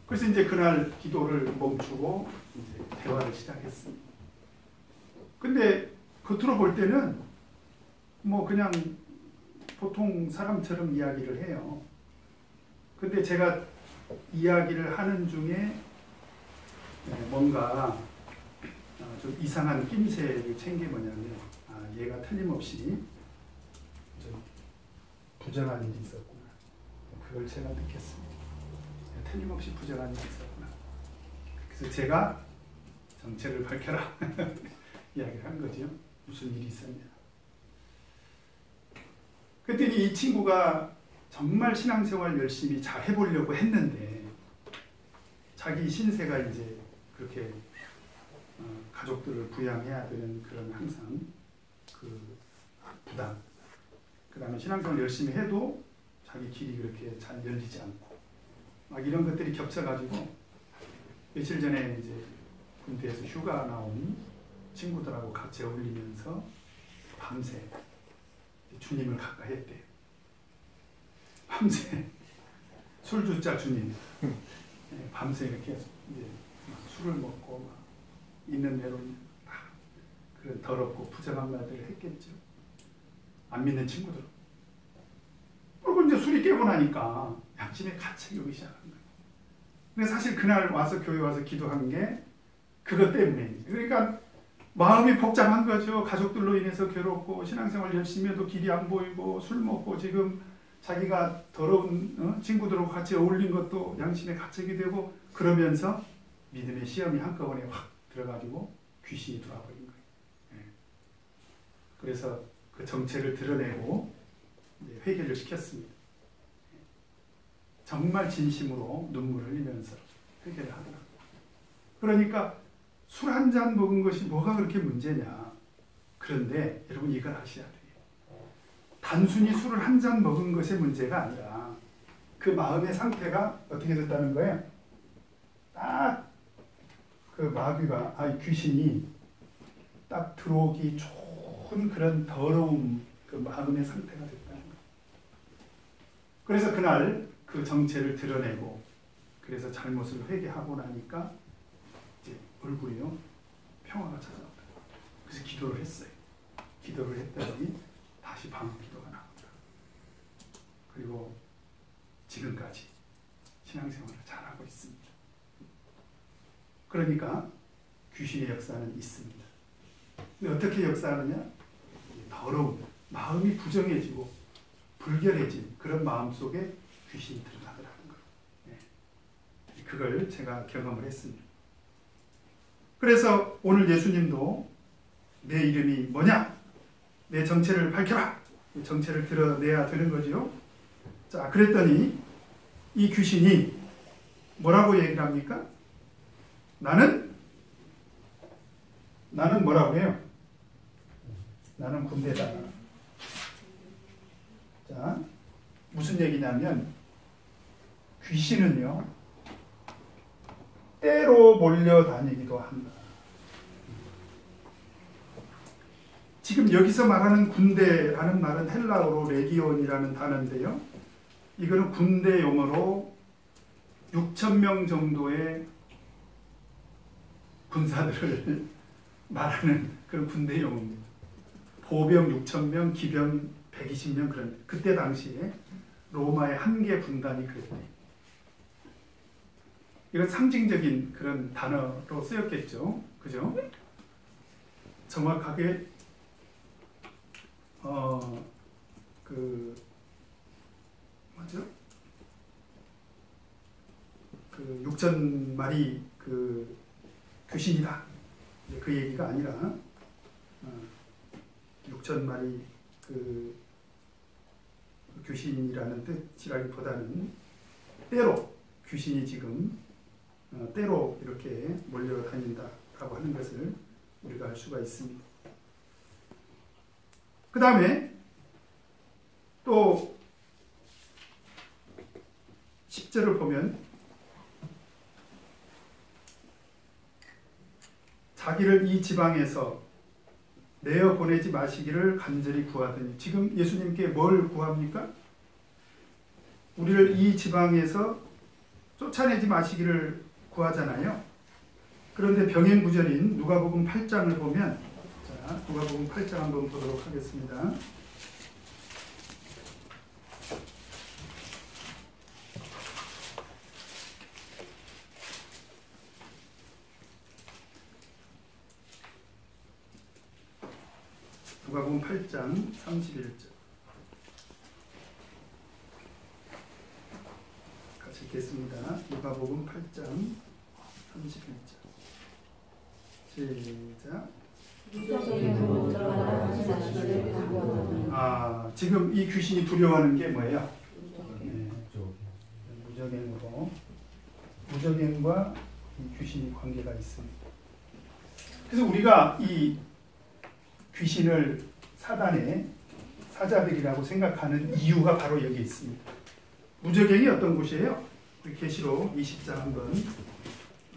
그래서 이제 그날 기도를 멈추고 이제 대화를 시작했습니다. 근데 겉으로 볼 때는 뭐 그냥 보통 사람처럼 이야기를 해요. 근데 제가 이야기를 하는 중에 뭔가 좀 이상한 낌새를 챙긴 게 뭐냐면, 얘가 틀림없이 좀 부정한 일이 있었구나. 그걸 제가 느꼈습니다. 틀림없이 부정한 일이 있었구나. 그래서 제가 정체를 밝혀라 이야기를 한 거죠. 무슨 일이 있었냐. 그랬더니 이 친구가 정말 신앙생활 열심히 잘 해보려고 했는데 자기 신세가 이제 그렇게 가족들을 부양해야 되는 그런 항상 그 부담, 그 다음에 신앙생활 열심히 해도 자기 길이 그렇게 잘 열리지 않고 막 이런 것들이 겹쳐가지고 며칠 전에 이제 군대에서 휴가 나온 친구들하고 같이 어울리면서 밤새 주님을 가까이 했대요. 밤새 술주자 주님, 밤새 이렇게 이제 술을 먹고 막 있는 대로 다 그런 더럽고 부정한 말들을 했겠죠. 안 믿는 친구들. 그리고 이제 술이 깨고 나니까 양심의 가책이 오기 시작한 거예요. 근데 사실 그날 와서 교회 와서 기도한 게 그것 때문에, 그러니까 마음이 복잡한 거죠. 가족들로 인해서 괴롭고 신앙생활 열심히 해도 길이 안 보이고 술 먹고 지금 자기가 더러운 친구들하고 같이 어울린 것도 양심의 가책이 되고, 그러면서 믿음의 시험이 한꺼번에 확 들어가지고 귀신이 들어와버린 거예요. 그래서 그 정체를 드러내고 회개를 시켰습니다. 정말 진심으로 눈물을 흘리면서 회개를 하더라고요. 그러니까 술 한 잔 먹은 것이 뭐가 그렇게 문제냐. 그런데 여러분 이걸 아셔야 돼요. 단순히 술을 한 잔 먹은 것이 문제가 아니라 그 마음의 상태가 어떻게 됐다는 거예요? 딱 그 마귀가, 귀신이 딱 들어오기 좋은 그런 더러움, 그 마음의 상태가 됐다는 거예요. 그래서 그날 그 정체를 드러내고, 그래서 잘못을 회개하고 나니까 이제 얼굴이요 평화가 찾아왔다. 그래서 기도를 했어요. 기도를 했더니 다시 방언 기도가 나온다. 그리고 지금까지 신앙생활을 잘하고 있습니다. 그러니까 귀신의 역사는 있습니다. 근데 어떻게 역사하느냐? 더러운 마음이 부정해지고 불결해진 그런 마음 속에 귀신이 들어가더라는 거예요. 그걸 제가 경험을 했습니다. 그래서 오늘 예수님도 내 이름이 뭐냐? 내 정체를 밝혀라! 정체를 드러내야 되는 거죠. 자, 그랬더니 이 귀신이 뭐라고 얘기를 합니까? 나는 뭐라고 해요? 나는 군대다. 자, 무슨 얘기냐면 귀신은요 때로 몰려다니기도 한다. 지금 여기서 말하는 군대라는 말은 헬라어로 레기온이라는 단어인데요. 이거는 군대 용어로 6,000명 정도의 군사들을 말하는 그런 군대 용어입니다. 보병 6,000명, 기병 120명 그런 그때 당시에 로마의 한 개 군단이 그랬대요. 이건 상징적인 그런 단어로 쓰였겠죠. 그죠? 정확하게 맞죠? 6,000마리 귀신이다. 그 얘기가 아니라 6,000마리 귀신이라는 뜻이라기보다는 때로 귀신이 지금 때로 이렇게 몰려다닌다라고 하는 것을 우리가 알 수가 있습니다. 그 다음에 또 10절을 보면 자기를 이 지방에서 내어 보내지 마시기를 간절히 구하더니, 지금 예수님께 뭘 구합니까? 우리를 이 지방에서 쫓아내지 마시기를 구하잖아요. 그런데 병행구절인 누가복음 8장을 보면, 자, 누가복음 8장 한번 보도록 하겠습니다. 누가복음 8장 31절 같이 읽겠습니다. 누가복음 8장 31절 시작. 지금 이 귀신이 두려워하는 게 뭐예요? 무적행으로, 무적행과 이 귀신이 관계가 있습니다. 그래서 우리가 이 귀신을 사단의 사자들이라고 생각하는 이유가 바로 여기 있습니다. 무적행이 어떤 곳이에요? 우리 계시록 20장 한번,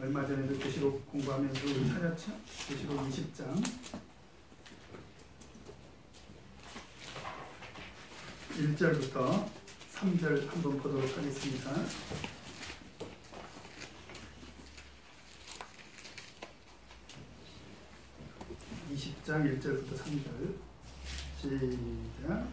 얼마 전에도 계시록 공부하면서 우리 찾았죠? 계시록 20장 1절부터 3절 한번 보도록 하겠습니다. 20장 1절부터 3절 시작.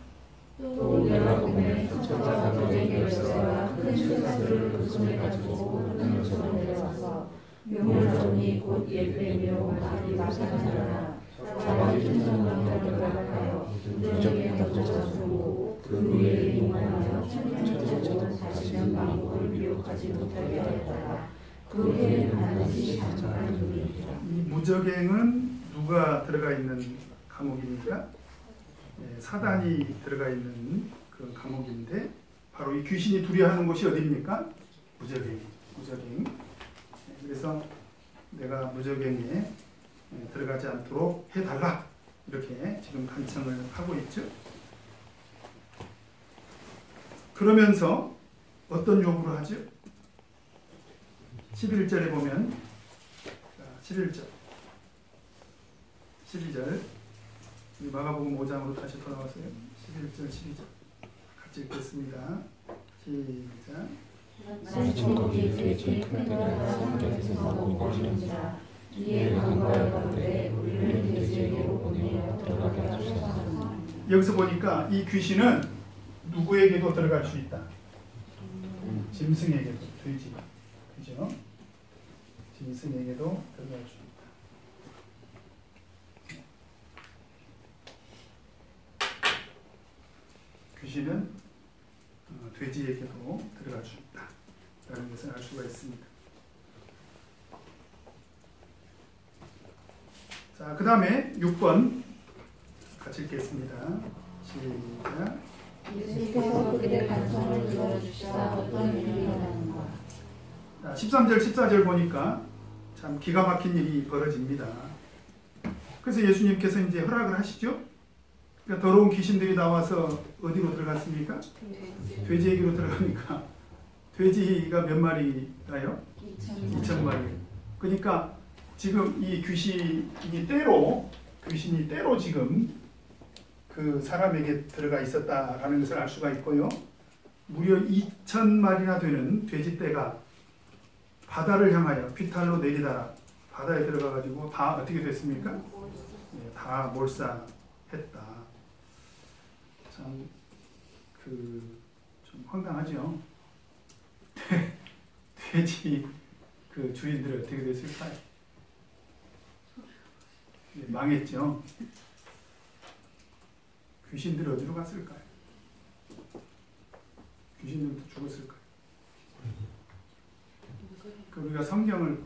또 내가 보면 천사가 너에게 열쇠와 큰 쇠사슬을 그 손에 가지고 하늘로 내려와서 묘물점이 곧 예배며 마리가 사나라 자기 천사가 들어가요 무적에 던져주고 그 위에 용하여 천천히 다시는 방법을 미혹하지 못하게 하였다가 그 해는 반드시 장사하는 일이라. 이 무적행은 누가 들어가 있는 감옥입니까? 사단이 들어가 있는 그런 감옥인데, 바로 이 귀신이 두려워하는 곳이 어디입니까? 무적행. 그래서 내가 무적행에 들어가지 않도록 해달라, 이렇게 지금 간청을 하고 있죠. 그러면서 어떤 요구를 하죠? 11절에 보면, 11절 12절 마가복음 5장으로 다시 돌아왔어요. 11절 12절 같이 읽겠습니다. 시작. 여기서 보니까 이 귀신은 누구에게도 들어갈 수 있다. 짐승에게도, 돼지, 그죠? 짐승에게도 들어갈 수 있다. 귀신은 돼지에게도 들어갈 수 있다 라는 것을 알 수가 있습니다. 자, 그 다음에 6번 같이 읽겠습니다. 시작. 예수께서 그들의 간청을 들어주시사 어떤 일이 일어나는가. 13절 14절 보니까 참 기가 막힌 일이 벌어집니다. 그래서 예수님께서 이제 허락을 하시죠. 그러니까 더러운 귀신들이 나와서 어디로 들어갔습니까? 돼지에게로 들어가니까 돼지가 몇 마리가요? 2,000마리. 그러니까 지금 이 귀신이 때로 지금 그 사람에게 들어가 있었다라는 것을 알 수가 있고요. 무려 2,000마리나 되는 돼지떼가 바다를 향하여 비탈로 내리다라 바다에 들어가가지고 다 어떻게 됐습니까? 네, 다 몰사했다. 참 좀 황당하죠. 돼지 그 주인들이 어떻게 됐을까요? 네, 망했죠. 귀신들이 어디로 갔을까요? 귀신들도 죽었을까요? 우리가 성경을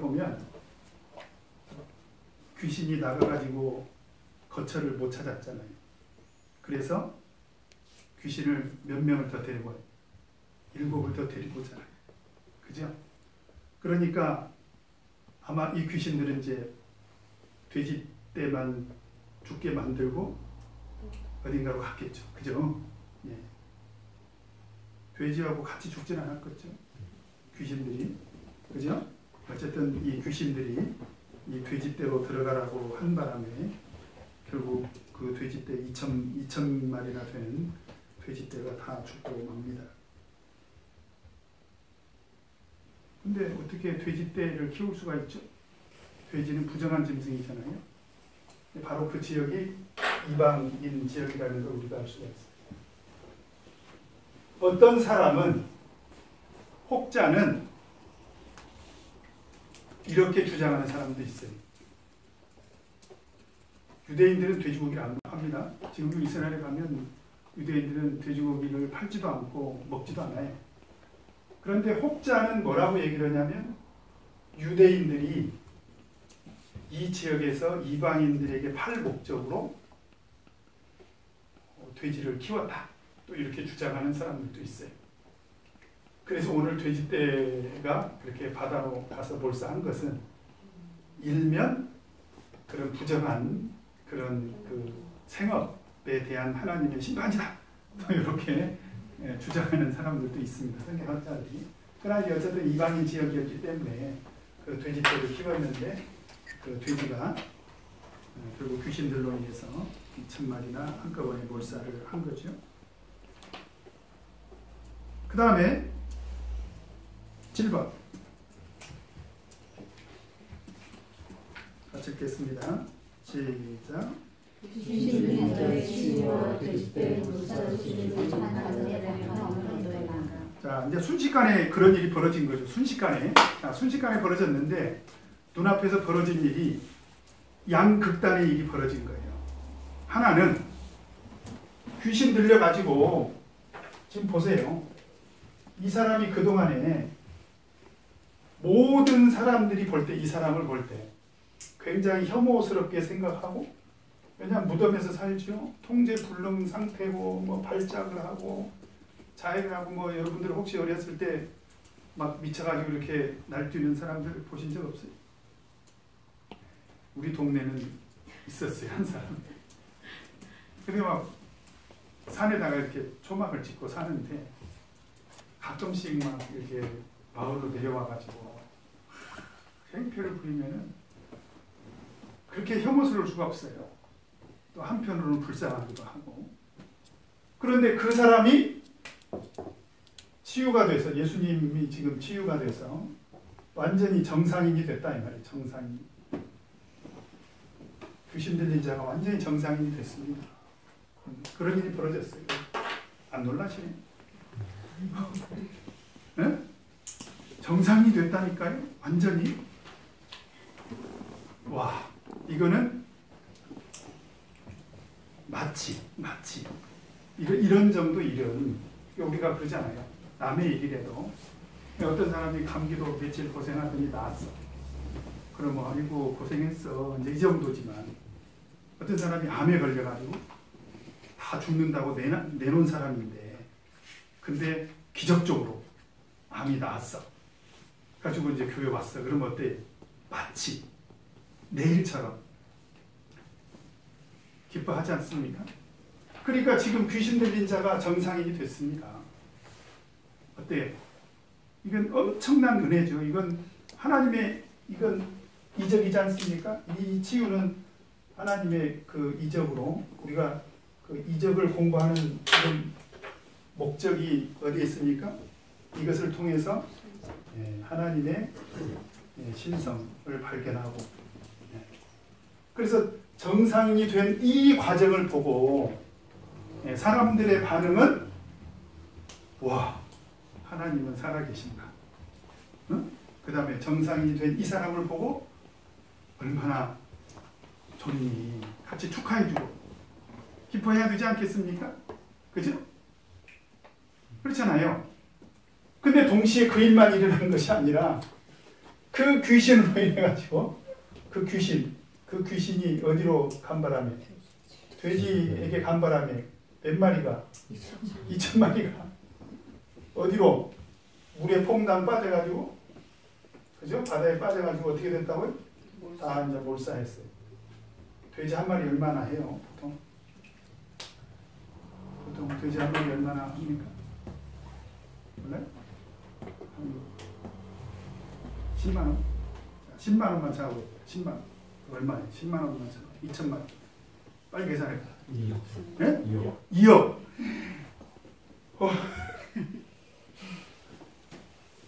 보면 귀신이 나가가지고 거처를 못 찾았잖아요. 그래서 귀신을 몇 명을 더 데리고 와요. 7을 더 데리고 오잖아요. 그죠? 그러니까 아마 이 귀신들은 이제 돼지 떼만 죽게 만들고 어딘가로 갔겠죠. 그죠? 예. 돼지하고 같이 죽진 않았겠죠. 귀신들이. 그죠? 어쨌든 이 귀신들이 이 돼지떼로 들어가라고 한 바람에 결국 그 돼지떼 2,000마리나 되는 돼지떼가 다 죽고 맙니다. 근데 어떻게 돼지떼를 키울 수가 있죠? 돼지는 부정한 짐승이잖아요. 바로 그 지역이 이방인 지역이라는 걸 우리가 알 수가 있어요. 어떤 사람은, 혹자는 이렇게 주장하는 사람도 있어요. 유대인들은 돼지고기를 안 합니다. 지금도 이스라엘에 가면 유대인들은 돼지고기를 팔지도 않고 먹지도 않아요. 그런데 혹자는 뭐라고 얘기를 하냐면 유대인들이 이 지역에서 이방인들에게 팔 목적으로 돼지를 키웠다. 또 이렇게 주장하는 사람들도 있어요. 그래서 오늘 돼지떼가 그렇게 바다로 가서 몰사한 것은 일면 그런 부정한 그런 그 생업에 대한 하나님의 심판이다. 또 이렇게 주장하는 사람들도 있습니다. 성경학자들이. 그러나 어쨌든 이방인 지역이었기 때문에 그 돼지떼를 키웠는데 그 돼지가 결국 귀신들로 인해서 2,000마리나 한꺼번에 몰살을 한 거죠. 그 다음에 7번 같이 읽겠습니다. 시작. 귀신들이 너의 치유와 돼지떼의 불사르시는 자, 이제 순식간에 그런 일이 벌어진 거죠. 순식간에 벌어졌는데 눈앞에서 벌어진 일이 양극단의 일이 벌어진 거예요. 하나는 귀신 들려가지고 지금 보세요. 이 사람이 그동안에 모든 사람들이 볼 때, 이 사람을 볼 때 굉장히 혐오스럽게 생각하고, 왜냐하면 무덤에서 살죠. 통제불능 상태고 뭐 발작을 하고 자해를 하고 뭐 여러분들 혹시 어렸을 때 막 미쳐가지고 이렇게 날뛰는 사람들 보신 적 없어요? 우리 동네는 있었어요. 한 사람. 근데 막 산에다가 이렇게 초막을 짓고 사는데 가끔씩 막 이렇게 마을로 내려와가지고 행패를 부리면은 그렇게 혐오스러울 수가 없어요. 또 한편으로는 불쌍하기도 하고. 그런데 그 사람이 치유가 돼서, 예수님이 지금 치유가 돼서 완전히 정상인이 됐다 이 말이에요. 정상인. 귀신 들린 자가 완전히 정상인이 됐습니다. 그런 일이 벌어졌어요. 안 놀라시네? 네? 정상이 됐다니까요? 완전히. 와, 이거는 마치 이런 정도 일은 우리가 그러지 않아요. 남의 얘기라도 어떤 사람이 감기로 며칠 고생하더니 나았어. 그러면 아이고 고생했어. 이제 이 정도지만 어떤 사람이 암에 걸려가지고 다 죽는다고 내놓은 사람인데 근데 기적적으로 암이 나았어. 가지고 이제 교회 왔어. 그러면 어때? 마치 내일처럼 기뻐하지 않습니까? 그러니까 지금 귀신 들린 자가 정상인이 됐습니다. 어때요? 이건 엄청난 은혜죠. 이건 하나님의 이건 이적이지 않습니까? 이 치유는 하나님의 그 이적으로 우리가 그 이적을 공부하는 그런 목적이 어디에 있습니까? 이것을 통해서 하나님의 신성을 발견하고, 그래서 정상인이 된 이 과정을 보고 사람들의 반응은 와, 하나님은 살아계신다. 그 다음에 정상인이 된 이 사람을 보고 얼마나 좋니, 같이 축하해주고 기뻐해야 되지 않겠습니까? 그죠? 그렇잖아요. 근데 동시에 그 일만 일어난 것이 아니라 그 귀신으로 인해가지고 그 귀신이 어디로 간 바람에, 돼지에게 간 바람에 몇 마리가, 2,000마리가 어디로, 물에 퐁당 빠져가지고, 그죠? 바다에 빠져가지고 어떻게 됐다고요? 다 이제 몰사했어요. 돼지 한 마리 얼마나 해요? 보통 돼지 한 마리 얼마나 합니까? 몰라요? 10만 원? 10만 원만 차고 10만 원. 얼마예요? 10만 원만 차고 2천만 원. 빨리 계산해. 2억. 네? 2억. 2억.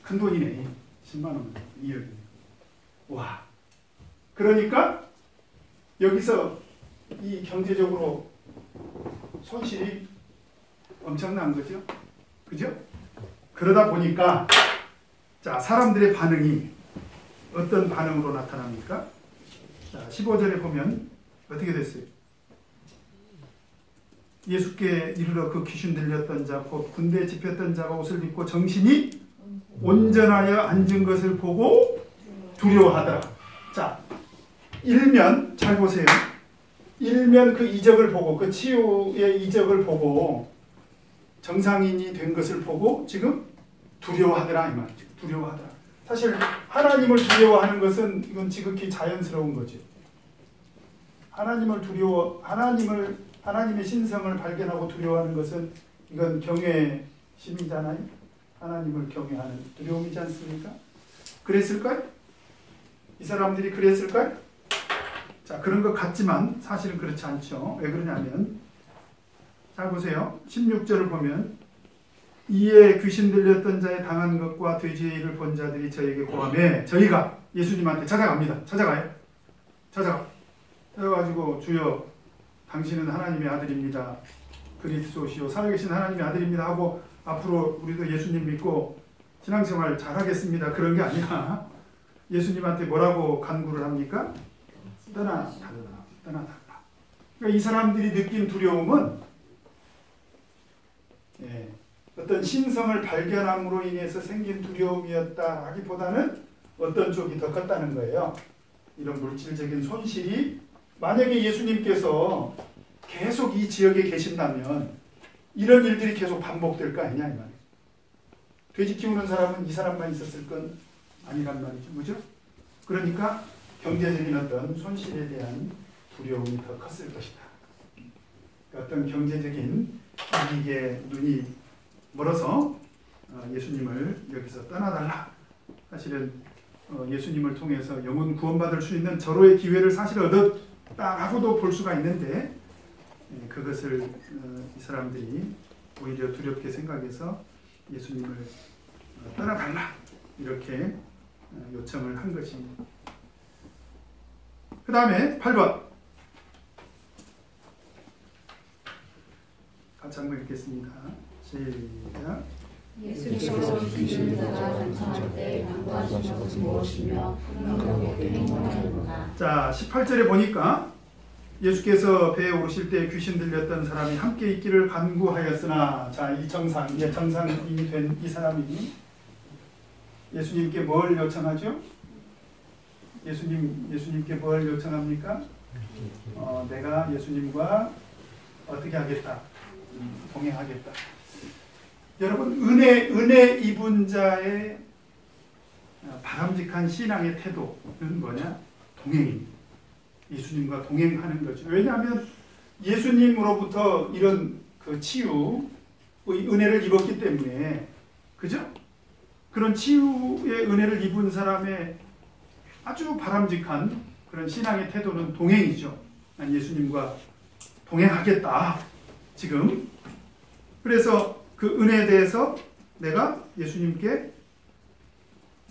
큰 돈이네. 10만 원, 2억이네. 와. 그러니까 여기서 이 경제적으로 손실이 엄청난 거죠. 그죠? 그러다 보니까 자, 사람들의 반응이 어떤 반응으로 나타납니까? 자, 15절에 보면 어떻게 됐어요? 예수께 이르러 그 귀신 들렸던 자, 곧 군대에 집혔던 자가 옷을 입고 정신이 온전하여 앉은 것을 보고 두려워하더라. 자, 일면 잘 보세요. 일면 그 이적을 보고, 그 치유의 이적을 보고, 정상인이 된 것을 보고 지금 두려워하더라 이 말이죠. 두려워하더라. 사실 하나님을 두려워하는 것은 이건 지극히 자연스러운 거죠. 하나님의 신성을 발견하고 두려워하는 것은 이건 경외심이잖아요. 하나님을 경외하는 두려움이지 않습니까? 그랬을까요? 이 사람들이 그랬을까요? 자, 그런 것 같지만 사실은 그렇지 않죠. 왜 그러냐면, 잘 보세요. 16절을 보면 이에 귀신 들렸던 자의 당한 것과 돼지의 일을 본 자들이 저에게 고하매, 저희가 예수님한테 찾아갑니다. 찾아가가지고 주여 당신은 하나님의 아들입니다. 그리스도시요 살아계신 하나님의 아들입니다 하고 앞으로 우리도 예수님 믿고 신앙생활 잘하겠습니다. 그런 게 아니라 예수님한테 뭐라고 간구를 합니까? 떠나달라. 그러니까 이 사람들이 느낀 두려움은 어떤 신성을 발견함으로 인해서 생긴 두려움이었다 하기보다는 어떤 쪽이 더 컸다는 거예요. 이런 물질적인 손실이, 만약에 예수님께서 계속 이 지역에 계신다면 이런 일들이 계속 반복될 거 아니냐 이 말이에요. 돼지 키우는 사람은 이 사람만 있었을 건 아니란 말이죠. 그죠? 그러니까 경제적인 어떤 손실에 대한 두려움이 더 컸을 것이다. 어떤 경제적인 이익에 눈이 멀어서 예수님을 여기서 떠나달라. 사실은 예수님을 통해서 영혼 구원받을 수 있는 절호의 기회를 사실 얻었다라고도 볼 수가 있는데, 그것을 이 사람들이 오히려 두렵게 생각해서 예수님을 떠나달라 이렇게 요청을 한 것입니다. 그 다음에 8번 같이 한번 읽겠습니다. 시작. 예수께서 귀신을 따라 전청할 때 강구하신 것은 무엇이며 그는 어떻게 행동하였나. 자, 18절에 보니까 예수께서 배에 오르실 때 귀신 들렸던 사람이 함께 있기를 간구하였으나, 자, 이 정상이 된 이 사람이 예수님께 뭘 요청하죠? 예수님께 뭘 요청합니까? 내가 예수님과 어떻게 하겠다? 동행하겠다. 여러분, 은혜 입은 자의 바람직한 신앙의 태도는 뭐냐? 동행입니다. 예수님과 동행하는 거죠. 왜냐하면 예수님으로부터 이런 그 치유의 은혜를 입었기 때문에, 그죠? 그런 치유의 은혜를 입은 사람의 아주 바람직한 그런 신앙의 태도는 동행이죠. 난 예수님과 동행하겠다. 지금. 그래서 그 은혜에 대해서 내가 예수님께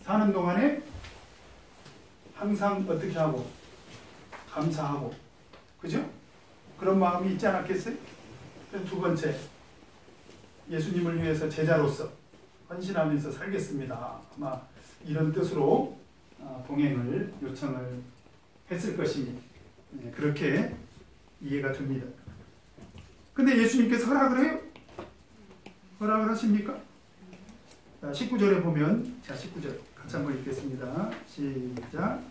사는 동안에 항상 어떻게 하고 감사하고, 그죠? 그런 마음이 있지 않았겠어요? 두 번째, 예수님을 위해서 제자로서 헌신하면서 살겠습니다. 아마 이런 뜻으로 동행을 요청을 했을 것입니다. 그렇게 이해가 됩니다. 근데 예수님께서 허락을 해요? 허락을 하십니까? 자, 19절에 보면, 자, 19절 같이 한번 읽겠습니다. 시작.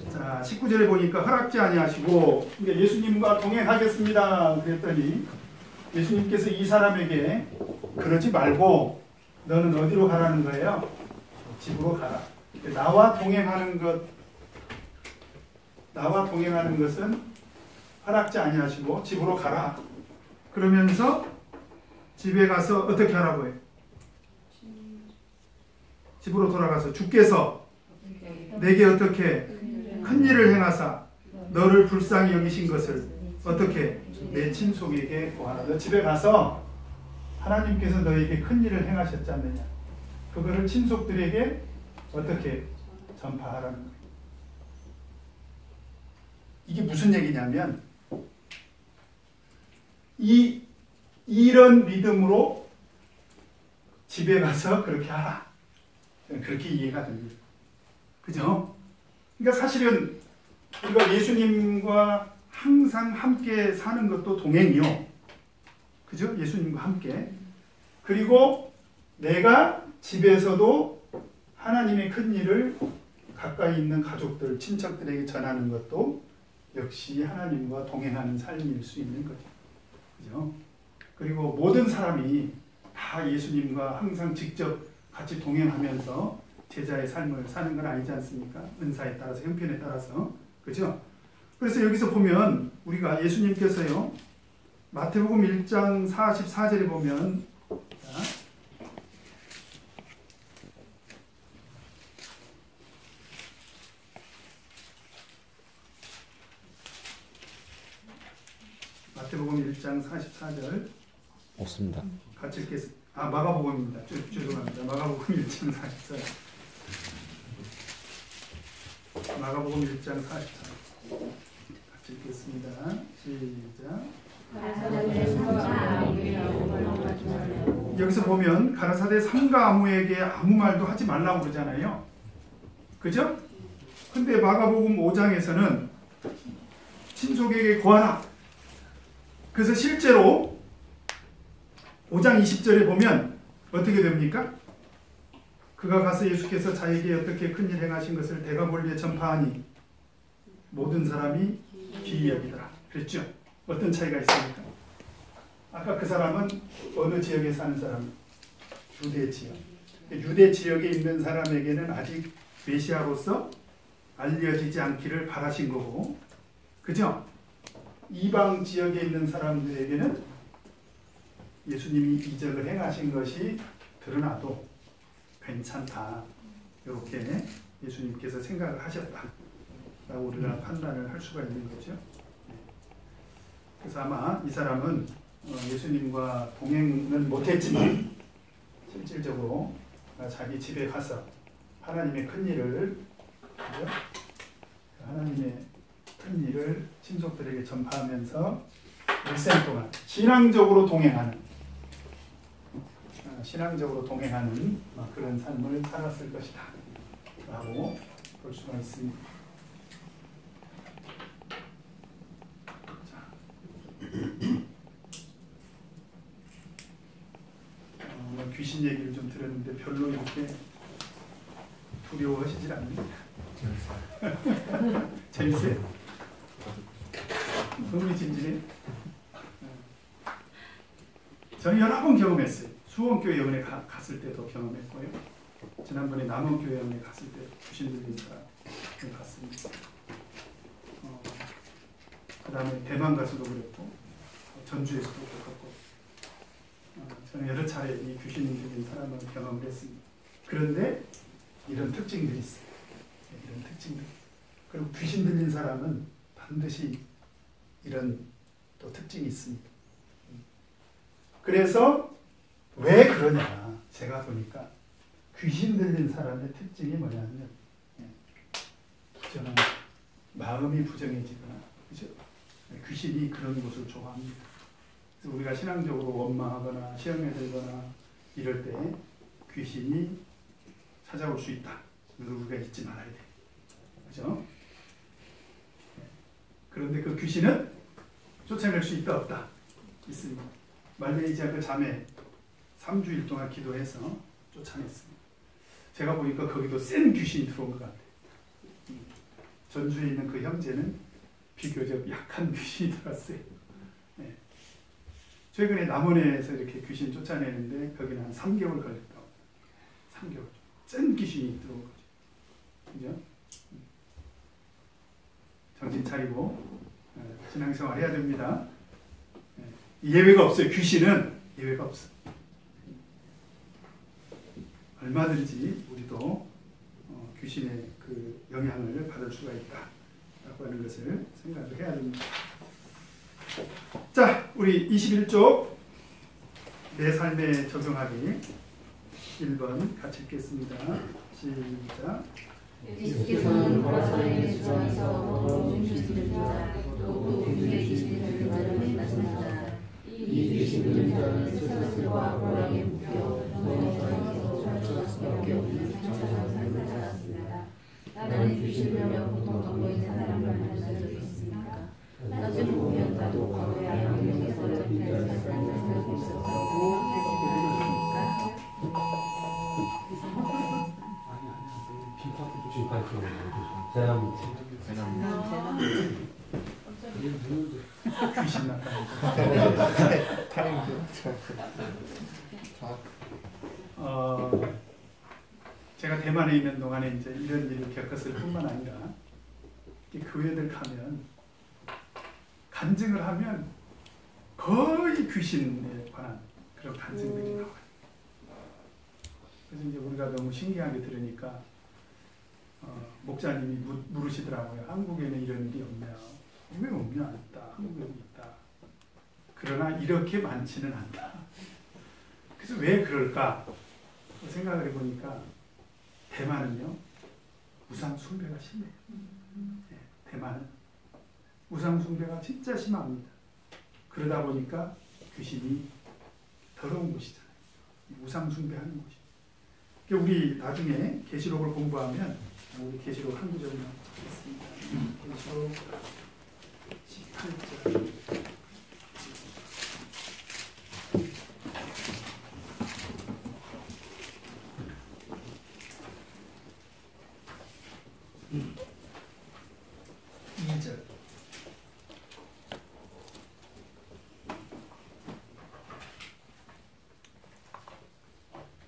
자, 19절에 보니까 허락지 아니하시고 예수님과 동행하겠습니다 그랬더니 예수님께서 이 사람에게 그러지 말고 너는 어디로 가라는 거예요? 집으로 가라. 나와 동행하는 것은 허락지 아니하시고 집으로 가라. 그러면서 집에 가서 어떻게 하라고 해요? 집으로 돌아가서 주께서 내게 어떻게 큰 일을 행하사 너를 불쌍히 여기신 것을 어떻게 내 친속에게 고하라. 너 집에 가서 하나님께서 너에게 큰 일을 행하셨지 않느냐. 그거를 친속들에게 어떻게 전파하라는 거예요. 이게 무슨 얘기냐면 이런 믿음으로 집에 가서 그렇게 하라. 그렇게 이해가 됩니다. 그죠? 그러니까 사실은 우리가 예수님과 항상 함께 사는 것도 동행이요. 그죠? 예수님과 함께. 그리고 내가 집에서도 하나님의 큰 일을 가까이 있는 가족들, 친척들에게 전하는 것도 역시 하나님과 동행하는 삶일 수 있는 거죠. 그죠? 그리고 모든 사람이 다 예수님과 항상 직접 같이 동행하면서 제자의 삶을 사는 건 아니지 않습니까? 은사에 따라서, 형편에 따라서. 그죠? 그래서 여기서 보면 우리가 예수님께서요, 마태복음 1장 44절에 보면, 자, 마태복음 1장 44절 없습니다. 같이 읽겠습니다. 마가복음입니다. 죄송합니다. 마가복음 1장 44절. 마가복음 1장 44절 같이 읽겠습니다. 시작. 여기서 보면 가라사대 삼가 아무에게 아무 말도 하지 말라고 그러잖아요. 그죠? 근데 마가복음 5장에서는 친속에게 고하라. 그래서 실제로 5장 20절에 보면 어떻게 됩니까? 그가 가서 예수께서 자에게 어떻게 큰일 행하신 것을 대가볼리에 전파하니 모든 사람이 기이 여기더라. 그랬죠? 어떤 차이가 있습니까? 아까 그 사람은 어느 지역에 사는 사람? 유대 지역. 유대 지역에 있는 사람에게는 아직 메시아로서 알려지지 않기를 바라신 거고, 그죠? 이방 지역에 있는 사람들에게는 예수님이 이적을 행하신 것이 드러나도 괜찮다. 이렇게 예수님께서 생각을 하셨다. 라고 우리가 판단을 할 수가 있는 거죠. 그래서 아마 이 사람은 예수님과 동행은 못했지만 실질적으로 자기 집에 가서 하나님의 큰 일을, 그죠? 하나님의 큰 일을 친족들에게 전파하면서 일생 동안 신앙적으로 동행하는 그런 삶을 살았을 것이다 라고 볼 수가 있습니다. 귀신 얘기를 좀 들었는데 별로 이렇게 두려워하시질 않습니다. 재밌어요? 흥미진진해? 저는 여러 번 경험했어요. 수원교회 영원에 갔을 때도 경험했고요. 지난번에 남원교회 영원에 갔을 때 귀신 들린 사람을 갔습니다. 그 다음에 대만 가서도 그랬고 전주에서도 겪었고 저는 여러 차례 이 귀신이 들린 사람을 경험을 했습니다. 그런데 이런 특징들이 있어요. 이런 특징들. 그리고 귀신 들린 사람은 반드시 이런 또 특징이 있습니다. 그래서 왜 그러냐? 제가 보니까 귀신 들린 사람의 특징이 뭐냐면 저는 마음이 부정해지거나, 그죠? 귀신이 그런 것을 좋아합니다. 그래서 우리가 신앙적으로 원망하거나 시험에 들거나 이럴 때 귀신이 찾아올 수 있다. 그걸 우리가 잊지 말아야 돼. 그죠? 그런데 그 귀신은 쫓아낼 수 있다 없다? 있습니다. 말레이시아 그 자매 3주일 동안 기도해서 쫓아냈습니다. 제가 보니까 거기도 센 귀신이 들어온 것 같아요. 전주에 있는 그 형제는 비교적 약한 귀신이 들어왔어요. 네. 최근에 남원에서 이렇게 귀신 쫓아내는데 거기는 한 3개월 걸렸다고. 3개월. 센 귀신이 들어온 거죠. 그죠? 정신 차리고 신앙생활 해야 됩니다. 예외가 없어요. 귀신은 예외가 없어요. 얼마든지 우리도 귀신의 그 영향을 받을 수가 있다라고 하는 것을 생각을 해야 됩니다. 자, 우리 21쪽 내 삶에 적용하기 1번 같이 읽겠습니다. 시작. 예수께서는 보라사의 주장에서 더러운 귀신을 들자 또 우리의 귀신을 들는 자를 만나신다. 이 귀신을 들는 자는 세상과 고랑에 묶여 너희에게서 탈출할 수밖에 없는 상처를 삶을 살았습니다. 나는 귀신이며 보통 보이는 사람을 만난 적이 있습니까? 나중에 보면 나도 과거에 양육에서 접한 사람을 살고 있었다고 하지 않았습니까? 귀신 나타나. 제가 대만에 있는 동안에 이제 이런 일을 겪었을 뿐만 아니라 교회들 가면 간증을 하면 거의 귀신에 관한 그런 간증들이 나와요. 그래서 이제 우리가 너무 신기하게 들으니까 목사님이 물으시더라고요. 한국에는 이런 일이 없냐? 왜 없냐? 있다. 한국에도 있다. 그러나 이렇게 많지는 않다. 그래서 왜 그럴까? 생각을 해보니까 대만은요, 우상 숭배가 심해요. 네, 대만은 우상 숭배가 진짜 심합니다. 그러다 보니까 귀신이 더러운 곳이잖아요. 우상 숭배하는 곳이. 우리 나중에 계시록을 공부하면 우리 계시록 한 구절만 찾겠습니다. 계시록 18절.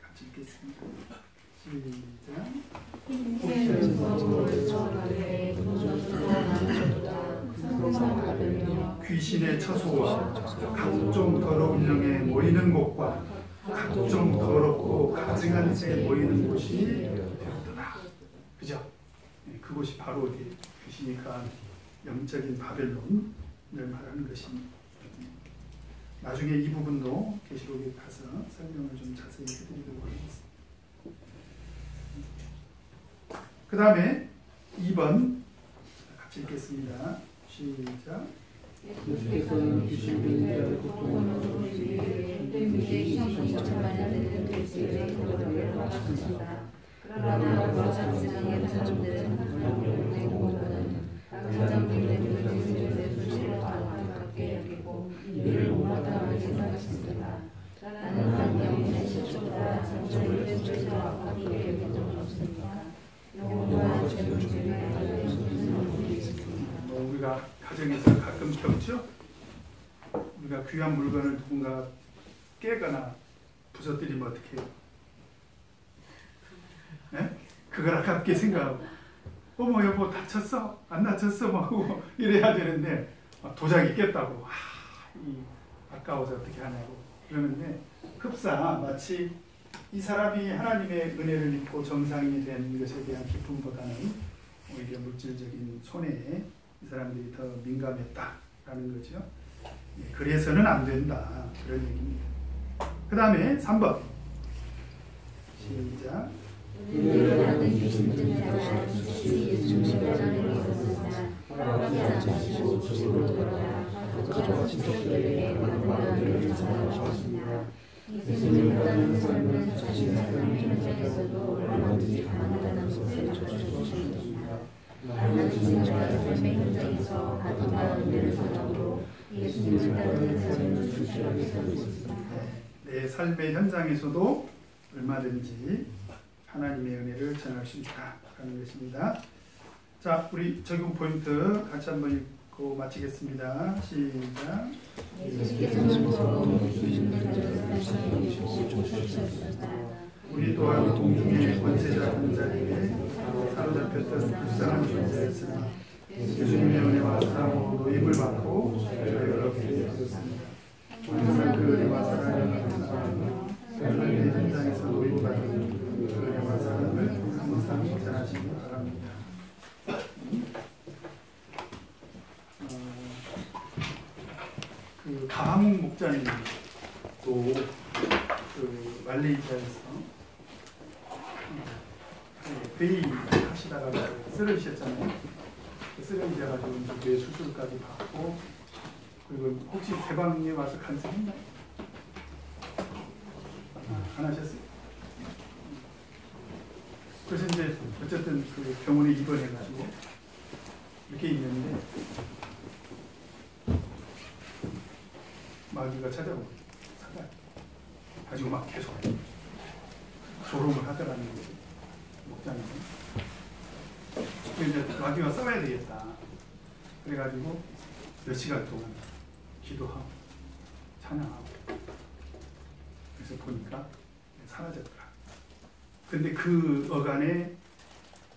같이 읽겠습니다. 귀신의 처소와 각종 더러운 영에 모이는 곳과 각종 더럽고 가증한 새에 모이는 곳이 되었더라. 그죠? 그곳이 바로 귀신이 가한 영적인 바벨론을 말하는 것입니다. 나중에 이 부분도 계시록에 가서 설명을 좀 자세히 해드리도록 하겠습니다. 그 다음에 2번 같이 읽겠습니다. 시작. 예수께서는 귀신 들린 자를 고통으로 주시기 위해 귀신이 천만년을 될지에 그들을 허락하신다. 그러나 보라사지방의 사람들은 하나님의 공부는 가장들의 귀신들의 수치로 안타깝게 여기고 이를 못마땅하게 생각했습니다. 나는 한 영혼의 실수보다 장소를 수치로 아깝게 여긴 적은 없습니까? 영혼과 죄를 중에 알려주시는 분이 있습니다. 우리가 가정에서 가끔 겪죠? 우리가 귀한 물건을 누군가 깨거나 부서뜨리면 어떻게 해요? 네? 그걸 아깝게 생각하고 어머 여보 다쳤어? 안 다쳤어? 뭐 하고 이래야 되는데 도자기 깼다고 이 아까워서 어떻게 하냐고 그러는데 흡사 마치 이 사람이 하나님의 은혜를 입고 정상이 된 것에 대한 기쁨보다는 오히려 물질적인 손해에 이 사람들이 더 민감했다라는 거죠. 그래서는 안 된다 그런 얘기입니다. 그 다음에 3번 시작. 은혜를 받은 믿는 자는 예수님을 따르기보다 허락하지 않으시고 집으로 돌아가 가족과 친척들에게 마음을 전하셨습니다. 예수님을 따르는 삶은 자신의 삶의 현장에서도 얼마든지 가능하다는 것을 조주셨습니다. 하나님의 삶의 현장에서 받은 은혜를 전하고 예수님을 따르는 삶을 충실하게 살고 있습니다. 내 삶의 현장에서도 얼마든지 하나님의 은혜를 전할 수 있다라는 것입니다. 자, 우리 적용 포인트 같이 한번 읽고 마치겠습니다. 시작. 우리 또한 동중의 권세자 한 자에게 사로잡혔던 불쌍한 존재였으나 예수님의 은혜와 사랑으로 노임을 받고 저희를 얻게 되었습니다. 항상 그 은혜와 사랑을 감사하며 삶의 현장에서 노임받은 그 은혜와 사랑을 항상 전하시기 바랍니다. 그 가항 목자님도 그 말레이시아에서 회의 하시다가 쓰러지셨잖아요. 쓰러지셔가지고 이제 뇌 수술까지 받고 그리고 혹시 대방에 와서 간증했나요? 안 하셨어요? 그래서 이제 어쨌든 그 병원에 입원해가지고 이렇게 있는데 마귀가 찾아가지고 막 계속 조롱을 하더라는 거죠. 목자님. 이제 마귀와 싸워야 되겠다. 그래가지고 몇 시간 동안 기도하고 찬양하고 그래서 보니까 사라졌더라. 근데 그 어간에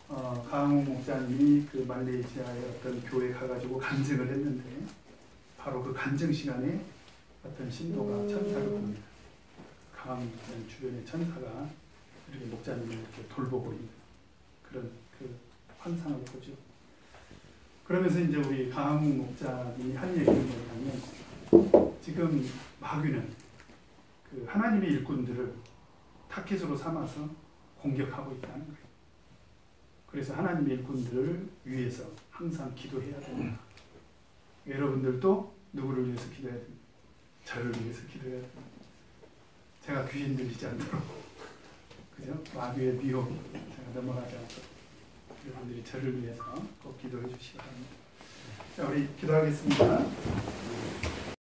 가항우 목자님이 그 말레이시아의 어떤 교회에 가가지고 간증을 했는데 바로 그 간증 시간에 어떤 신도가 천사를 봅니다. 가항우 목자님 주변에 천사가 이렇게 목자님을 이렇게 돌보고 있는 그런 그 환상을 보죠. 그러면서 이제 우리 가항우 목자님이 한 얘기는 뭐냐면 지금 마귀는 그 하나님의 일꾼들을 타켓으로 삼아서 공격하고 있다는 거예요. 그래서 하나님의 일꾼들을 위해서 항상 기도해야 된다. 여러분들도 누구를 위해서 기도해야 됩니다. 저를 위해서 기도해야 됩니다. 제가 귀신 들리지 않도록 그죠? 마귀의 미혹 제가 넘어가지 않도록 여러분들이 저를 위해서 꼭 기도해 주시기 바랍니다. 자, 우리 기도하겠습니다.